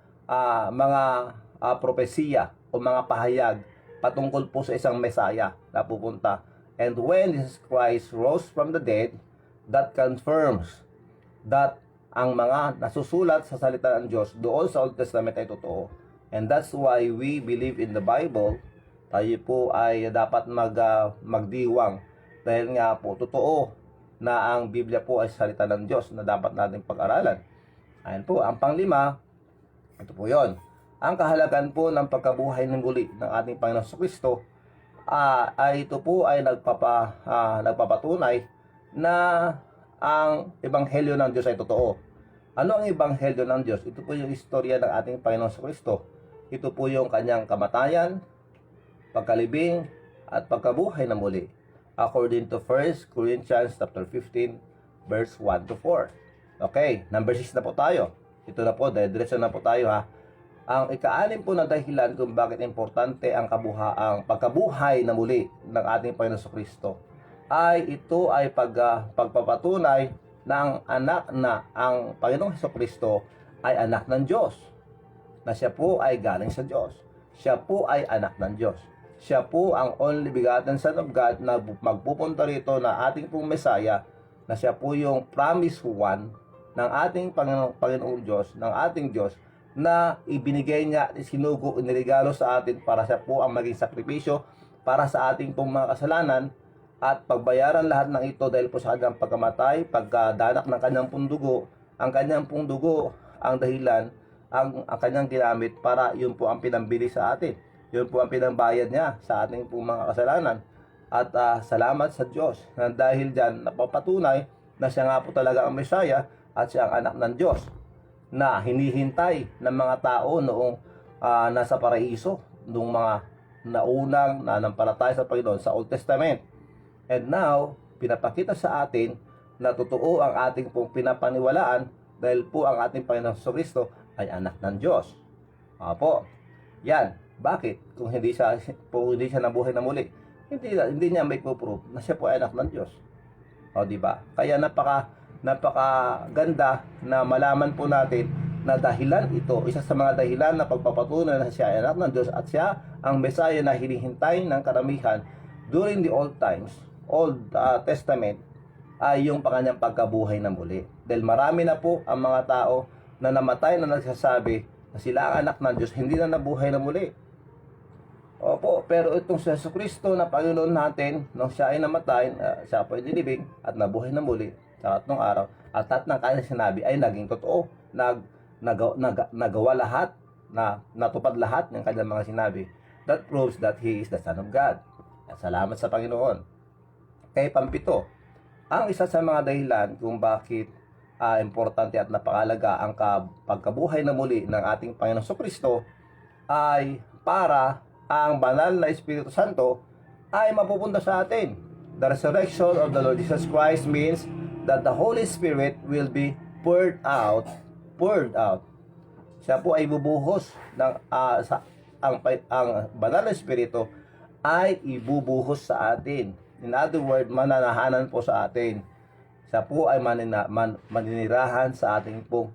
mga propesiya o mga pahayag patungkol po sa isang Mesaya na pupunta. And when Jesus Christ rose from the dead, that confirms that ang mga nasusulat sa salita ng Diyos doon sa Old Testament ay totoo. And that's why we believe in the Bible. Tayo po ay dapat magdiwang dahil nga po totoo na ang Biblia po ay salita ng Diyos na dapat natin pag-aralan. Ayan po, ang panglima, ito po yon. Ang kahalagan po ng pagkabuhay ng muli ng ating Panginoon Kristo ay ito po ay nagpapatunay na ang ebanghelyo ng Diyos ay totoo. Ano ang ebanghelyo ng Diyos? Ito po yung istorya ng ating Panginoon Kristo. Ito po yung kanyang kamatayan, pagkalibing, at pagkabuhay na muli. According to 1 Corinthians chapter 15, verse 1 to 4. Okay, number 6 na po tayo. Ito na po, diretso na po tayo ha. Ang ika-anim po na dahilan kung bakit importante ang pagkabuhay na muli ng ating Panginoon Kristo ay ito ay pagpapatunay na ang Panginoong Kristo ay anak ng Diyos. Na siya po ay galing sa Diyos. Siya po ay anak ng Diyos. Siya po ang only begotten Son of God na magpupunta rito na ating pong Messiah, na siya po yung promised one ng ating Panginoong Diyos, ng ating Diyos, na ibinigay niya, sinugo, iniregalo sa atin para siya po ang maging sakripisyo para sa ating pong mga kasalanan at pagbayaran lahat ng ito dahil po sa kanyang pagkamatay, pagkadanak ng kanyang pong dugo, ang kanyang pong dugo ang dahilan, ang kanyang ginamit para yun po ang pinambili sa atin. Yun po ang pinambayad niya sa ating pong mga kasalanan. At salamat sa Diyos na dahil dyan napapatunay na siya nga po talaga ang Mesaya at siya ang anak ng Diyos na hinihintay ng mga tao noong nasa paraiso, noong mga naunang nanampalataya sa Panginoon sa Old Testament. And now, pinapakita sa atin na totoo ang ating pong pinapaniwalaan dahil po ang ating Panginoon Kristo ay anak ng Diyos. Apo, yan. Bakit? Kung hindi siya nabuhay na muli, hindi niya may proof na siya po ay anak ng Diyos. O, di ba? Kaya napakaganda na malaman po natin na dahilan ito, isa sa mga dahilan na pagpapatunay na siya ay anak ng Diyos at siya ang Mesaya na hinihintay ng karamihan during the Old Testament ay yung kanyang pagkabuhay na muli. Dahil marami na po ang mga tao na namatay na nagsasabi na sila ang anak ng Diyos, hindi na nabuhay na muli. Opo, pero itong si Jesucristo na Panginoon natin, nung siya ay namatay, siya po ay dinibing at nabuhay na muli sa tatlong araw, at ng kanyang sinabi ay naging totoo. Nagawa lahat, natupad lahat ng kanyang mga sinabi. That proves that He is the Son of God. At salamat sa Panginoon. Kaya pampito, ang isa sa mga dahilan kung bakit importante at napakalaga ang pagkabuhay na muli ng ating Panginoon Jesucristo ay para ang banal na Espiritu Santo ay mapupunta sa atin. The resurrection of the Lord Jesus Christ means that the Holy Spirit will be poured out. Siya po ay bubuhos ng ang banal na Espiritu ay ibubuhos sa atin. In other words, mananahanan po sa atin. Siya po ay maninirahan sa ating pong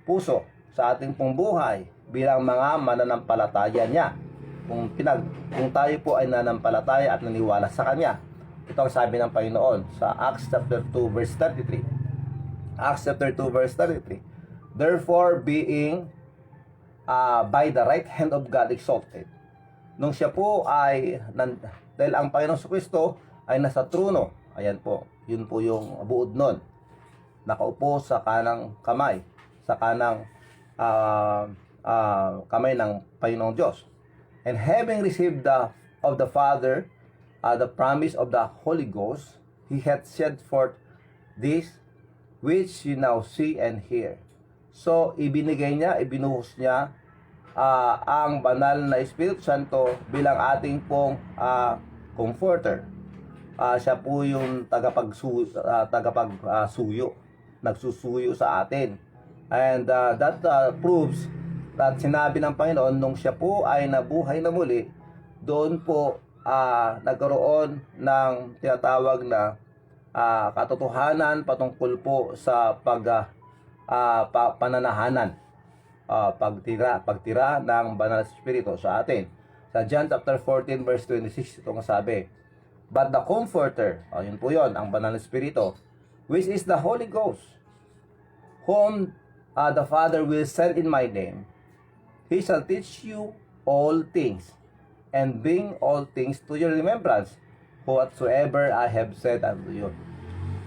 puso, sa ating pong buhay bilang mga mananampalataya niya. Kung tayo po ay nanampalataya at naniwala sa Kanya. Ito ang sabi ng Panginoon sa Acts chapter 2 verse 33. Acts chapter 2 verse 33. Therefore, being by the right hand of God exalted. Nung siya po ay, dahil ang Panginoong Kristo ay nasa trono, ayan po, yun po yung buod nun. Nakaupo sa kanang kamay, sa kanang kamay ng Panginoong Diyos. And having received of the Father the promise of the Holy Ghost, He hath shed forth this which you now see and hear. So, ibinuhos niya ang banal na Espiritu Santo bilang ating pong comforter. Siya po yung tagapagsuyo, nagsusuyo sa atin. And that proves at sinabi ng Panginoon nung siya po ay nabuhay na muli, doon po nagkaroon ng tinatawag na katotohanan patungkol po sa pananahanan, pagtira ng banal na Espiritu sa atin. Sa John chapter 14 verse 26 ito nga sabi, but the Comforter, yun po yun, ang banal na Espiritu, which is the Holy Ghost, whom the Father will send in my name, He shall teach you all things, and bring all things to your remembrance, whatsoever I have said unto you.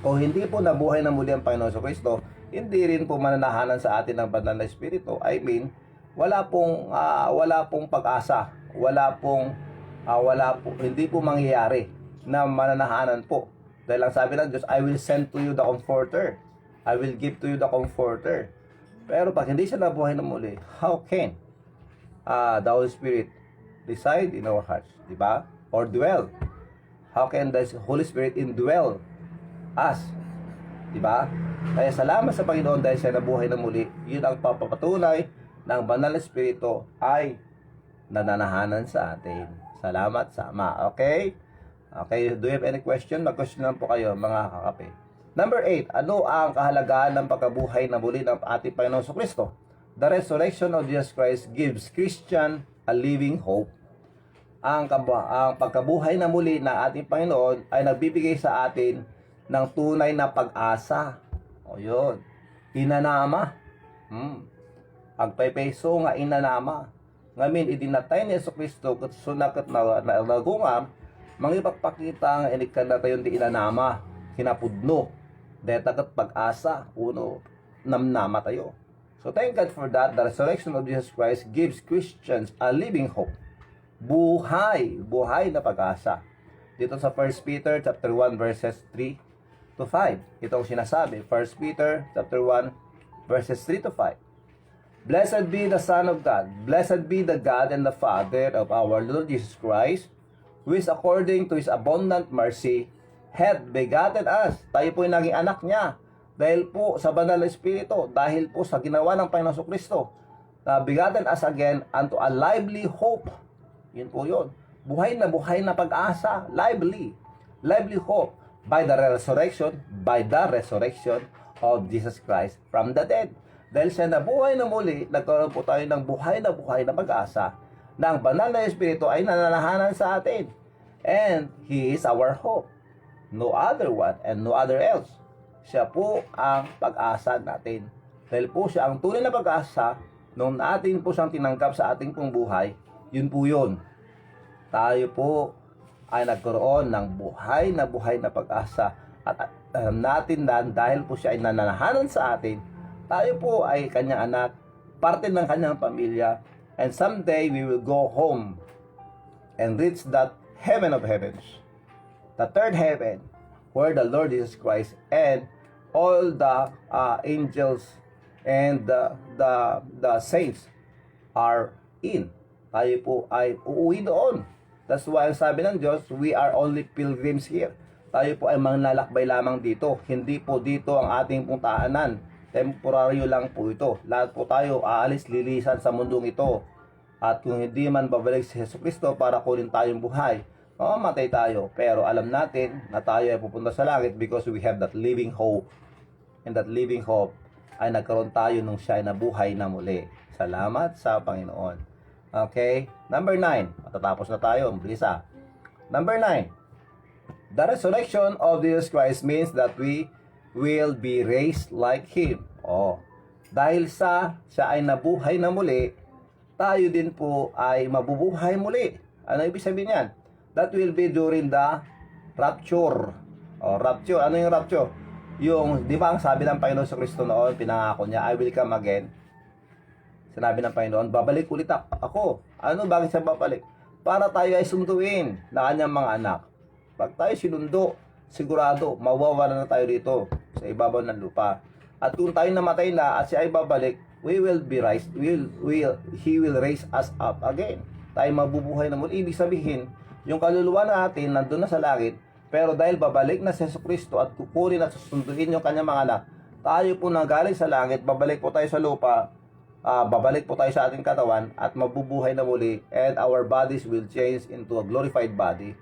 Kung hindi po nabuhay na muli ang Panginoon Kristo, hindi rin po mananahanan sa atin ng banal na Espiritu. I mean, wala pong pag-asa, hindi po mangyayari na mananahanan po. Dahil ang sabi ng Diyos, I will send to you the Comforter. I will give to you the Comforter. Pero pag hindi siya nabuhay na muli, how can the Holy Spirit reside in our hearts, di ba? Or dwell. How can the Holy Spirit indwell us? Di ba? Kaya salamat sa Panginoon dahil siya nabuhay na muli. Yun ang papapatunay ng banal na Espiritu ay nananahanan sa atin. Salamat sa Ama. Okay? Okay, do you have any question? Mag-question lang po kayo, mga kakape. Number 8, ano ang kahalagahan ng pagkabuhay na muli ng ating Panginoon Kristo? The resurrection of Jesus Christ gives Christian a living hope. Ang pagkabuhay na muli ng ating Panginoon ay nagbibigay sa atin ng tunay na pag-asa. O yun, inanama. Agpaypeso nga inanama. Ngamin, idinatay ni Jesucristo kat sunakat na nagungam, mangipagpakita ang inikan na tayo di inanama, kinapudno. Dahil tagat pag-asa, uno, namnama tayo. So thank God for that. The resurrection of Jesus Christ gives Christians a living hope. Buhay na pag-asa. dito sa 1 Peter chapter 1 verses 3 to 5. Itong sinasabi, 1 Peter chapter 1 verses 3 to 5. Blessed be the Son of God, blessed be the God and the Father of our Lord Jesus Christ, who is according to His abundant mercy, hath begotten us. Tayo po yung naging anak niya. Dahil po sa banal na Espiritu, dahil po sa ginawa ng Panginoon Kristo, na begotten us again unto a lively hope. Yun po yun. Buhay na pag-asa. Lively hope. By the resurrection of Jesus Christ from the dead. Dahil siya nabuhay na muli, nagkaroon po tayo ng buhay na pag-asa na ang banal na Espiritu ay nananahanan sa atin. And He is our hope. No other one and no other else. Siya po ang pag-asa natin. Dahil po siya ang tunay na pag-asa nung natin po siyang tinanggap sa ating pong buhay, yun po yun. Tayo po ay nagkaroon ng buhay na pag-asa. At natin na dahil po siya ay nananahanan sa atin, tayo po ay kanyang anak, parte ng kanyang pamilya, and someday we will go home and reach that heaven of heavens. The third heaven, where the Lord Jesus Christ and all the angels and the saints are in. Tayo po ay uuwi doon. That's why sabi ng Diyos, we are only pilgrims here. Tayo po ay manlalakbay lamang dito. Hindi po dito ang ating puntahanan. Temporaryo lang po ito. Lahat po tayo aalis, lilisan sa mundong ito. At kung hindi man babalik si Jesucristo para kunin tayong buhay, mamamatay tayo. Pero alam natin na tayo ay pupunta sa langit because we have that living hope. And that living hope ay nagkaroon tayo nung siya ay nabuhay na muli. Salamat sa Panginoon. Okay? Number 9. Matatapos na tayo. Bilis ah. Number 9. The resurrection of Jesus Christ means that we will be raised like Him. Dahil siya ay nabuhay na muli, tayo din po ay mabubuhay muli. Ano ibig sabihin yan? That will be during the rapture. Rapture. Ano yung rapture? Yung, di ba ang sabi ng Panginoon sa Kristo noon, pinangako niya, I will come again. Sinabi ng Panginoon, babalik ulit ako. Ano, bakit siya babalik? Para tayo ay sunduin na kanyang mga anak. Pag tayo sinundo, sigurado, mawawala na tayo dito sa ibabaw ng lupa. At kung tayo namatay na at siya ay babalik, He will raise us up again. Tayo mabubuhay na muli. Ibig sabihin, yung kaluluwa natin nandun na sa langit, pero dahil babalik na si Jesucristo at kukunin at susunduin yung kanyang mga anak, tayo po nagaling sa langit, babalik po tayo sa lupa, babalik po tayo sa ating katawan at mabubuhay na muli, and our bodies will change into a glorified body,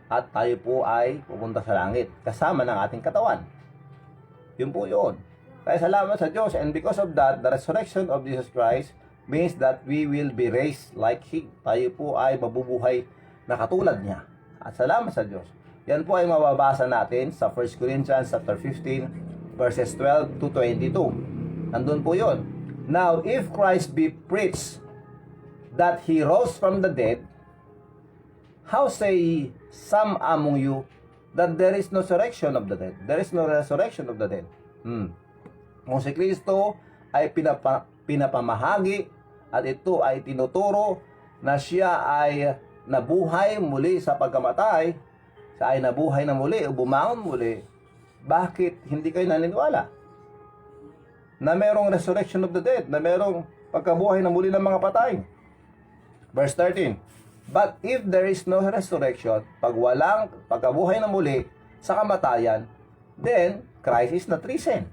at tayo po ay pupunta sa langit kasama ng ating katawan. Yun po yun. Kaya salamat sa Diyos, and because of that, the resurrection of Jesus Christ means that we will be raised like Him. Tayo po ay mabubuhay na katulad niya. At salamat sa Diyos. Yan po ay mababasa natin sa 1 Corinthians chapter 15 verses 12 to 22. Nandun po yun. Now, if Christ be preached that He rose from the dead, how say some among you that there is no resurrection of the dead? There is no resurrection of the dead. Kung si Kristo ay pinapamahagi at ito ay tinuturo na siya ay nabuhay muli sa pagkamatay, siya ay nabuhay na muli o bumangon muli, bakit hindi kayo naniniwala na merong resurrection of the dead, na merong pagkabuhay na muli ng mga patay? Verse 13. But if there is no resurrection, pag walang pagkabuhay na muli sa kamatayan, then Christ is not risen.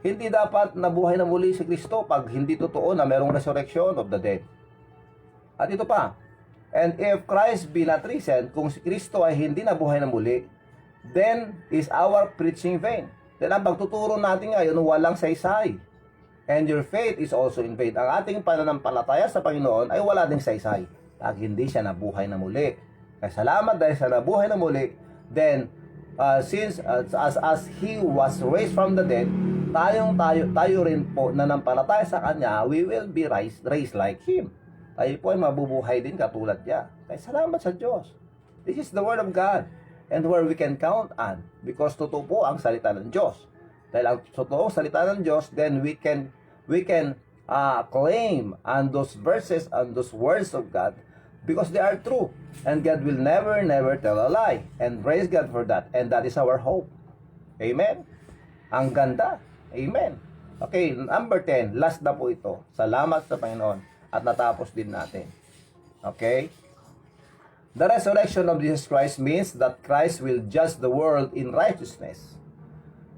Hindi dapat nabuhay na muli si Kristo pag hindi totoo na merong resurrection of the dead. At ito pa, and if Christ be not risen, kung si Kristo ay hindi nabuhay na muli, then is our preaching vain. Then ang pagtuturo natin ngayon walang saysay. And your faith is also in vain. Ang ating pananampalataya sa Panginoon ay wala ding saysay pag hindi siya nabuhay na muli. Kaya salamat dahil sa nabuhay na muli, then since as He was raised from the dead, tayo rin po na nampalataya sa Kanya, we will be raised like Him. Tayo po ay mabubuhay din katulad niya. Kaya salamat sa Diyos. This is the Word of God, and where we can count on, because totoo po ang salita ng Diyos. Dahil ang totoo salita ng Diyos, then we can claim on those verses, on those words of God, Because they are true. And God will never, never tell a lie. And praise God for that. And that is our hope. Amen? Ang ganda. Amen. Okay, number 10. Last na po ito. Salamat sa Panginoon. At natapos din natin. Okay? The resurrection of Jesus Christ means that Christ will judge the world in righteousness.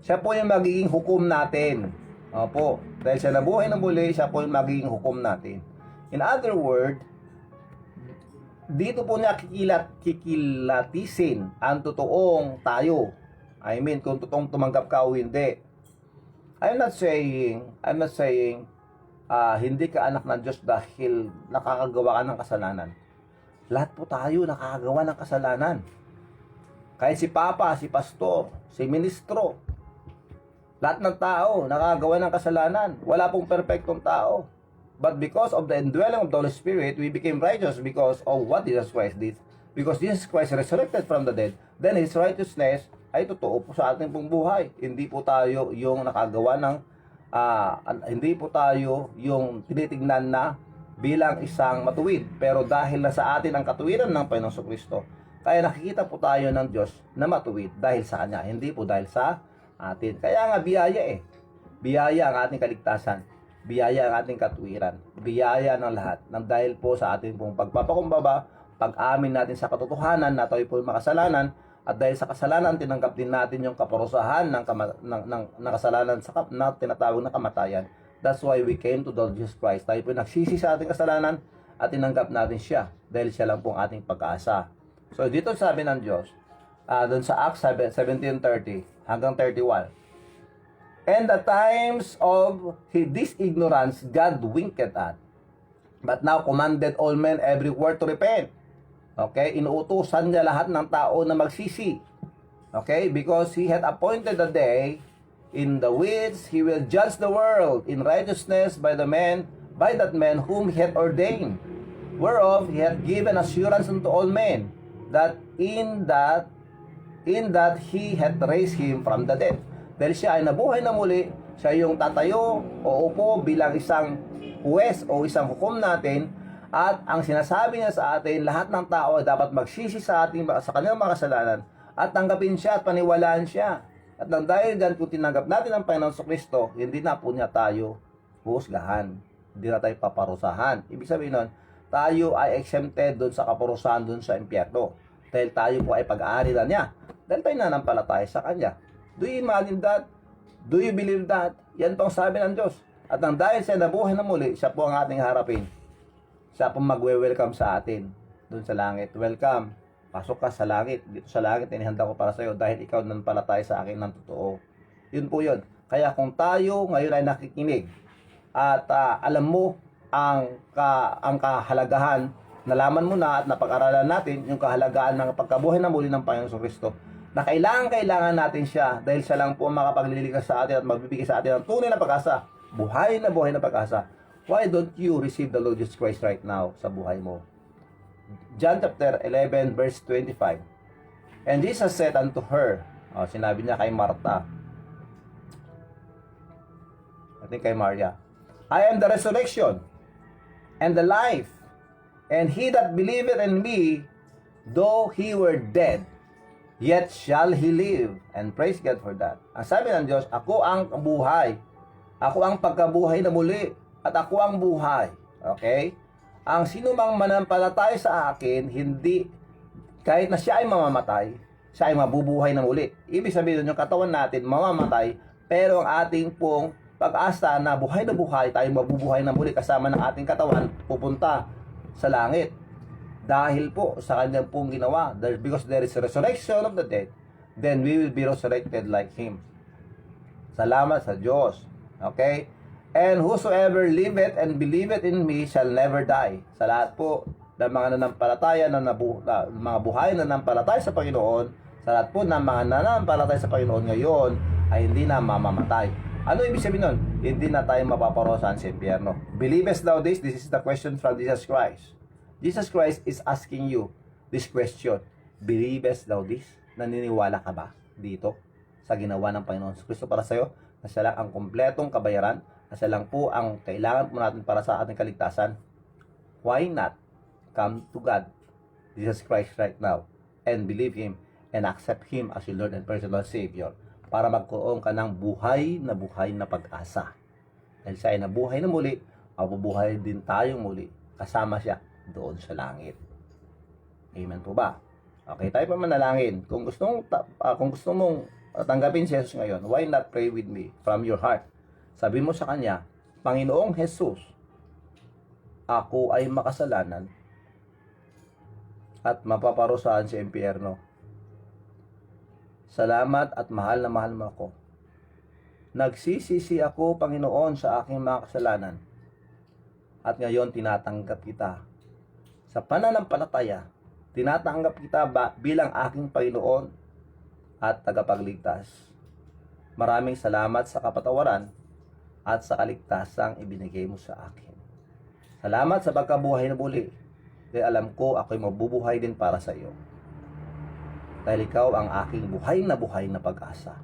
Siya po yung magiging hukom natin. Opo. Dahil siya nabuhay na muli, siya po yung magiging hukom natin. In other words, dito po niya kikilatisin ang totoong tayo. I mean, kung totoong tumanggap ka o hindi. I'm not saying hindi ka anak ng Diyos dahil nakakagawa ka ng kasalanan. Lahat po tayo nakakagawa ng kasalanan. Kahit si Papa, si Pastor, si Ministro, lahat ng tao nakakagawa ng kasalanan. Wala pong perfectong tao. But because of the indwelling of the Holy Spirit, we became righteous because of what Jesus Christ did. Because Jesus Christ resurrected from the dead, then His righteousness ay totoo po sa ating pong buhay. Hindi po tayo yung nakagawa ng, hindi po tayo yung tinitignan na bilang isang matuwid. Pero dahil na sa atin ang katuwiran ng Panginoong Kristo, kaya nakikita po tayo ng Diyos na matuwid dahil sa Kanya, hindi po dahil sa atin. Kaya nga biyaya biyaya ang ating kaligtasan. Biyaya ang ating katuwiran. Biyaya ng lahat. Nang dahil po sa ating pong pagpapakumbaba, pag-amin natin sa katotohanan na tayo po makasalanan, at dahil sa kasalanan, tinanggap din natin yung kaparusahan ng kasalanan na tinatawag na kamatayan. That's why we came to the Lord Jesus Christ. Tayo po nagsisi sa ating kasalanan at tinanggap natin siya dahil siya lang po ang ating pag-asa. So dito sabi ng Diyos, doon sa Acts 17:30 hanggang 31, and the times of this ignorance God winked at, but now commanded all men everywhere to repent. Okay? Inuutusan niya lahat ng tao na magsisi. Okay? Because He had appointed a day in the which He will judge the world in righteousness by that man whom He had ordained, whereof He had given assurance unto all men, that in that He had raised Him from the dead. Dahil siya ay nabuhay na muli, siya yung tatayo o upo bilang isang huwes o isang hukom natin, at ang sinasabi niya sa atin, lahat ng tao ay dapat magsisi sa kanilang mga kasalanan at tanggapin siya at paniwalaan siya. At nang dahil dyan, kung tinanggap natin ang Panginoon Kristo, hindi na po niya tayo huhusgahan, hindi na tayo paparusahan. Ibig sabihin nun, tayo ay exempted doon sa kaparusahan doon sa impyerno, dahil tayo po ay pag-aari na niya, dahil tayo nananampalataya sa Kanya. Do you imagine that? Do you believe that? Yan po ang sabi ng Diyos. At nang dahil siya nabuhay na muli, siya po ang ating harapin. Siya po magwe-welcome sa atin doon sa langit. Welcome. Pasok ka sa langit. Dito sa langit, inihanda ko para sa iyo dahil ikaw nananampalataya sa akin ng totoo. Yun po yun. Kaya kung tayo ngayon ay nakikinig at alam mo ang kahalagahan, nalaman mo na at napag-aralan natin yung kahalagahan ng pagkabuhay na muli ng Panginoon Kristo, na kailangan natin siya dahil siya lang po ang makapaglilikas sa atin at magbibigay sa atin ng tunay na pag-asa, buhay na pag-asa. Why don't you receive the Lord Jesus Christ right now sa buhay mo? John chapter 11 verse 25. And Jesus said unto her, sinabi niya kay Martha, I think kay Maria, I am the resurrection and the life, and he that believeth in me, though he were dead, yet shall he live. And praise God for that. Ang sabi ng Diyos, ako ang buhay. Ako ang pagkabuhay na muli. At ako ang buhay. Okay? Ang sino mang manampalataya sa akin, hindi, kahit na siya ay mamamatay, siya ay mabubuhay na muli. Ibig sabihin yung katawan natin, mamamatay, pero ang ating pong pag-asa na buhay, tayo mabubuhay na muli kasama ng ating katawan, pupunta sa langit. Dahil po sa kanyang pong ginawa, because there is a resurrection of the dead, then we will be resurrected like Him. Salamat sa Diyos. Okay? And whosoever liveth and believeth in me shall never die. Sa lahat po ng mga nanampalataya mga buhay na nanampalataya sa Panginoon, sa lahat po ng mga nanampalataya sa Panginoon ngayon ay hindi na mamamatay. Ano ibig sabihin nun? Hindi na tayo mapaparosahan sa impyerno. Believest thou this? This is the question from Jesus Christ. Jesus Christ is asking you this question. Believest thou this? Naniniwala ka ba dito sa ginawa ng Panginoon Kristo para sa iyo? Na siya lang ang kompletong kabayaran, na siya lang po ang kailangan po natin para sa ating kaligtasan. Why not? come to God, Jesus Christ right now, and believe Him, and accept Him as your Lord and personal Savior, para magkaroon ka ng buhay na pag-asa. Dahil siya ay nabuhay na muli, mabubuhay din tayong muli, kasama siya doon sa langit. Amen po ba? Okay, tayo pa manalangin. Kung gusto mong tanggapin si Jesus ngayon, why not pray with me from your heart? Sabi mo sa Kanya, Panginoong Jesus, ako ay makasalanan at mapaparusahan sa impyerno. Salamat at mahal na mahal mo ako. Nagsisisi ako, Panginoon, sa aking mga kasalanan. At ngayon, tinatanggap kita. Sa pananampalataya, tinatanggap kita bilang aking Panginoon at tagapagligtas. Maraming salamat sa kapatawaran at sa kaligtasang ibinigay mo sa akin. Salamat sa pagkabuhay na muli. Dahil alam ko ako'y mabubuhay din para sa iyo. Dahil ikaw ang aking buhay na pag-asa.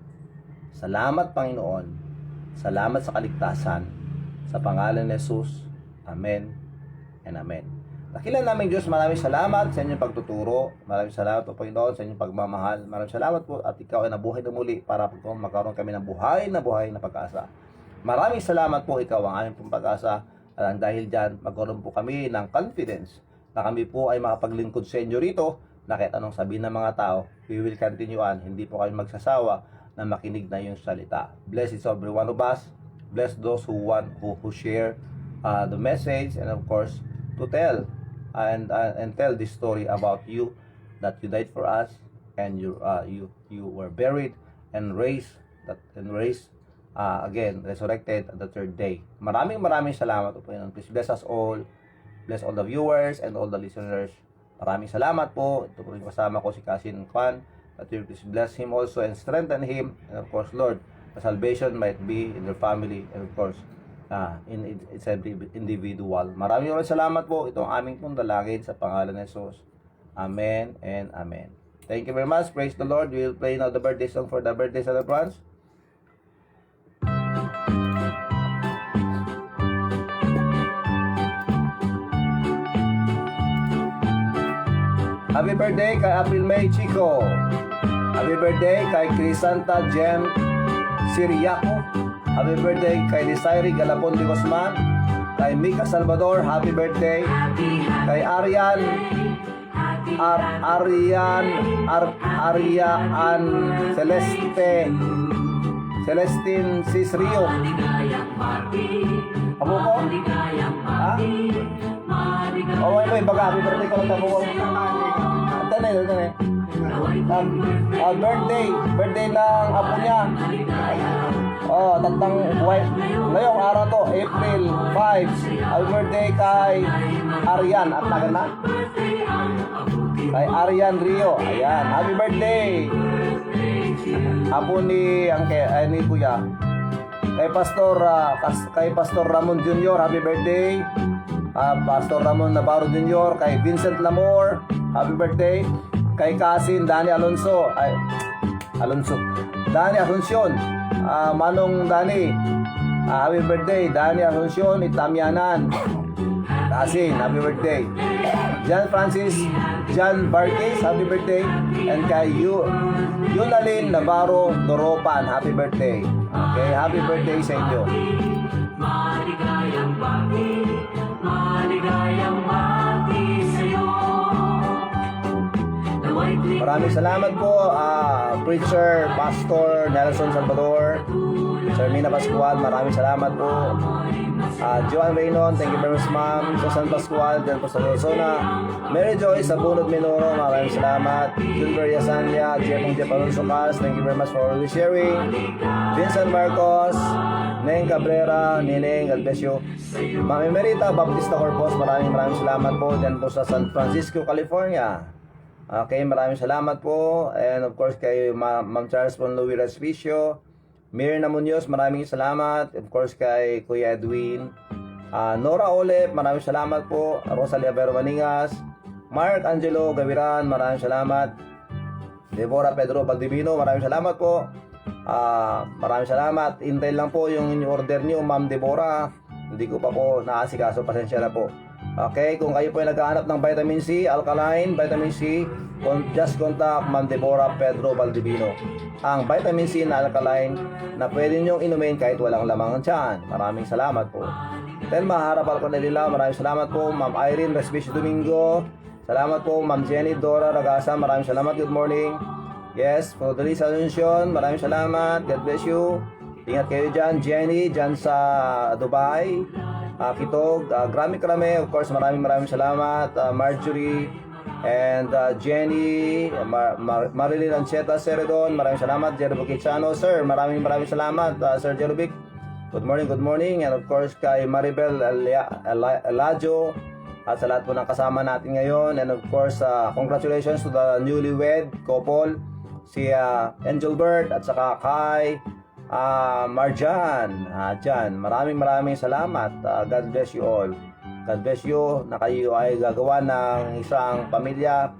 Salamat, Panginoon. Salamat sa kaligtasan. Sa pangalan ni Jesus. Amen and Amen. Dakilan namin Diyos, maraming salamat sa inyong pagtuturo. Maraming salamat po, Panginoon, sa inyong pagmamahal. Maraming salamat po at ikaw ay nabuhay na muli para po magkaroon kami ng buhay na pag-asa. Maraming salamat po, ikaw ang aming pag-asa. At dahil dyan, magkaroon po kami ng confidence na kami po ay makapaglingkod sa inyo rito na kahit anong sabihin ng mga tao, we will continue on. Hindi po kami magsasawa na makinig na yung salita. Bless is every one of us. Bless those who share the message, and of course to tell and tell this story about you, that you died for us and you were buried and raised again, resurrected at the third day. Maraming salamat po. Please bless us all. Bless all the viewers and all the listeners. Maraming salamat po. Ito po rin kasama ko si Cousin Juan. That you please bless him also and strengthen him. And of course, Lord, the salvation might be in their family and of course in its every individual. Maraming salamat po. Ito ang aming pong dalangin sa pangalan ni Jesus. Amen and Amen. Thank you very much. Praise the Lord. We will play now the birthday song for the birthday celebrants. Happy birthday kay April May Chico. Happy birthday kay Crisanta Jem Siriaco. Happy birthday kay Desiree Galapon de Guzman. Kay Mika Salvador, happy birthday. Kay Arian Celestine Cisrio. Amo ko? Ha? Oh, may baga, happy birthday ko lang tabo ko. Birthday ng apo niya. Oh, tatang buhay. Ngayong araw to, April 5. Happy birthday kay Arian. At tagal na? Kay Arian Rio. Ayan, happy birthday. Apo ni Kuya. Kay Pastor Ramon Jr. Happy birthday. Pastor Ramon Navarro Jr. Kay Vincent Lamor, happy birthday. Kay Cousin Dani Dani Asuncion, Manong Dani, happy birthday. Dani Asuncion Itamianan, Cousin, happy birthday. John Francis John Barquez, happy birthday. And kay Yunalyn Navarro Doropan, happy birthday. Okay, happy birthday sa inyo.
Maligayang bati sa'yo.
Maraming salamat po, Preacher, Pastor Nelson Salvador, Sir Mina Pascual, maraming salamat po. Joan Reynon, thank you very much ma'am. Susan Pascual, dyan po sa Luzona. Mary Joyce sa Bunod Minoro, maraming salamat. Gilbert Yasanya, Jeff Alonso Cas, thank you very much for always sharing. Vincent Marcos, Neng Cabrera, Nineng, God bless you. Ma'am Emerita Baptista Corpus, maraming salamat po dyan po sa San Francisco, California. Okay, maraming salamat po. And of course kay Ma'am Charles Ponlowi Respicio, Mirna Munoz, maraming salamat. Of course kay Kuya Edwin, Nora Olep, maraming salamat po. Rosalia Vero Maningas, Mark Angelo Gaviran, maraming salamat. Deborah Pedro Baldivino, maraming salamat po. Maraming salamat. Intay lang po yung order niyo, Ma'am Deborah. Hindi ko pa po naasikaso, pasensya na po. Okay, kung kayo po ay naghahanap ng vitamin C, alkaline, vitamin C, just contact Ma'am Deborah Pedro Valdivino. Ang vitamin C na alkaline na pwede niyong inumin kahit walang lamang ang tiyan. Maraming salamat po. Then Maharap Alconelila, maraming salamat po. Ma'am Irene Respicio Domingo, salamat po. Ma'am Jenny Dora Ragasa, maraming salamat. Good morning. Yes, for the Anuncion, maraming salamat. God bless you. Ingat kayo dyan, Jenny, dyan sa Dubai. Kitog, Krami, of course, maraming salamat. Marjorie and Jenny, Marilyn Ancheta Seredon, maraming salamat. Jerobic Quijano, sir, maraming salamat, Sir Jerobic. Good morning, and of course kay Maribel Eladio at sa lahat po ng kasama natin ngayon, and of course congratulations to the newlywed couple, si Angelbert at saka kay Marjan. Dyan, maraming salamat. God bless you all. God bless you na kayo ay gagawa ng isang pamilya,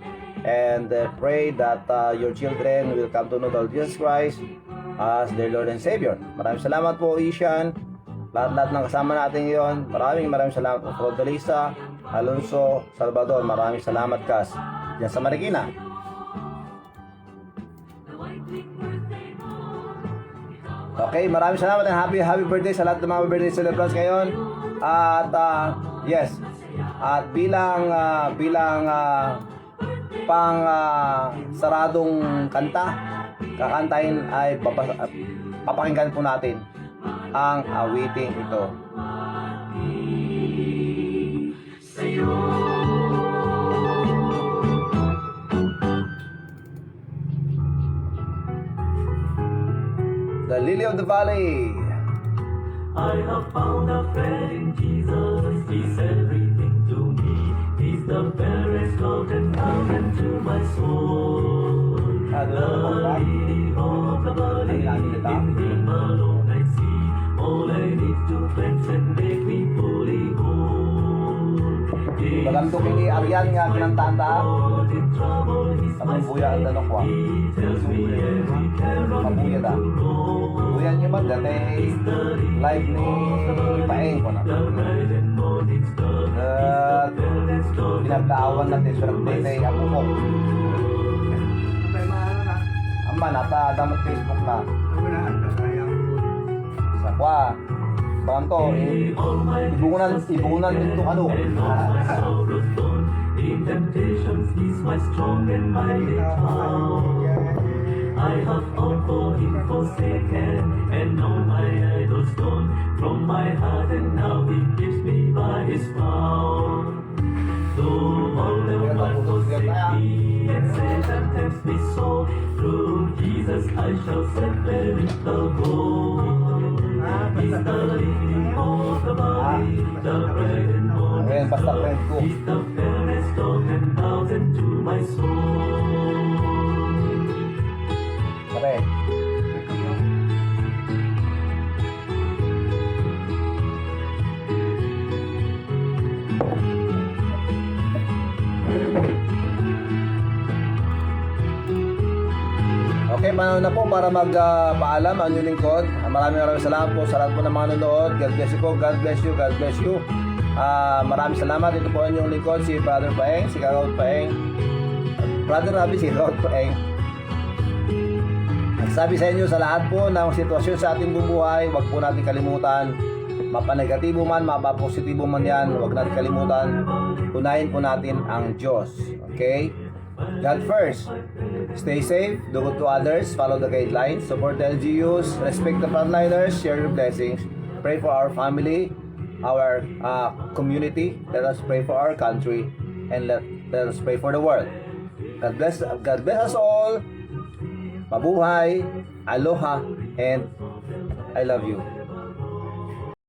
and pray that your children will come to know the Lord Jesus Christ as their Lord and Savior. Maraming salamat po, Ishan. Lahat ng kasama natin ngayon. Maraming salamat po, Rodalisa, Alonso, Salvador. Maraming salamat, Kas. Diyan sa Marikina. Okay, maraming salamat and happy birthday sa lahat ng mga birthday celebrants ngayon. At yes, at bilang pang saradong kanta, kakantahin ay papakinggan po natin ang awiting ito. The Lily of the Valley.
I have found a friend in Jesus. He's everything to me. He's the fairest cloud and mountain to my soul. The Lily of the Valley. In Him alone I see all I need to cleanse and make me fully whole.
Baganto kini Aryan nga kinantaan ta.
In trouble He's my
Buya ang tanong ko.
He tells me every care on
Mabuya ta. Buya niyo man dati live ni Paeng ko na. Pinagdaawan natin sa birthday ako mo. Amba nata damot Facebook na. Sa kwa. Banto ibungunan dito ano.
In temptations He's my strong and mighty tower. I have all for Him forsaken, and all my idols gone from my heart, and now He keeps me by His power. Though all the world forsake me, and Satan tempts me so, through Jesus I shall set there in the goal. He's the lily of the valley, the bright and morning
Ayan, basta
star.
friend ko.
He's the fairest of and mountain to my soul.
Pare. Okay, panahon na po para magpaalam ang inyong lingkod. Maraming salamat po sa lahat po ng mga nanonood. God bless you po. God bless you. God bless you. Maraming salamat. Ito po ang inyong lingkod, si Brother Paeng, si Kagaut Paeng. Brother Rabi, si Kagaut Paeng. Sabi sa inyo sa lahat po ng sitwasyon sa ating bubuhay, huwag po natin kalimutan. Mapanegatibo man, mapapositibo man yan, huwag natin kalimutan. Unahin po natin ang Diyos. Okay? God first. Stay safe, do good to others, follow the guidelines, support the LGUs, respect the frontliners, share your blessings, pray for our family, our community, let us pray for our country, and let us pray for the world. God bless us all. Mabuhay, aloha, and I love you.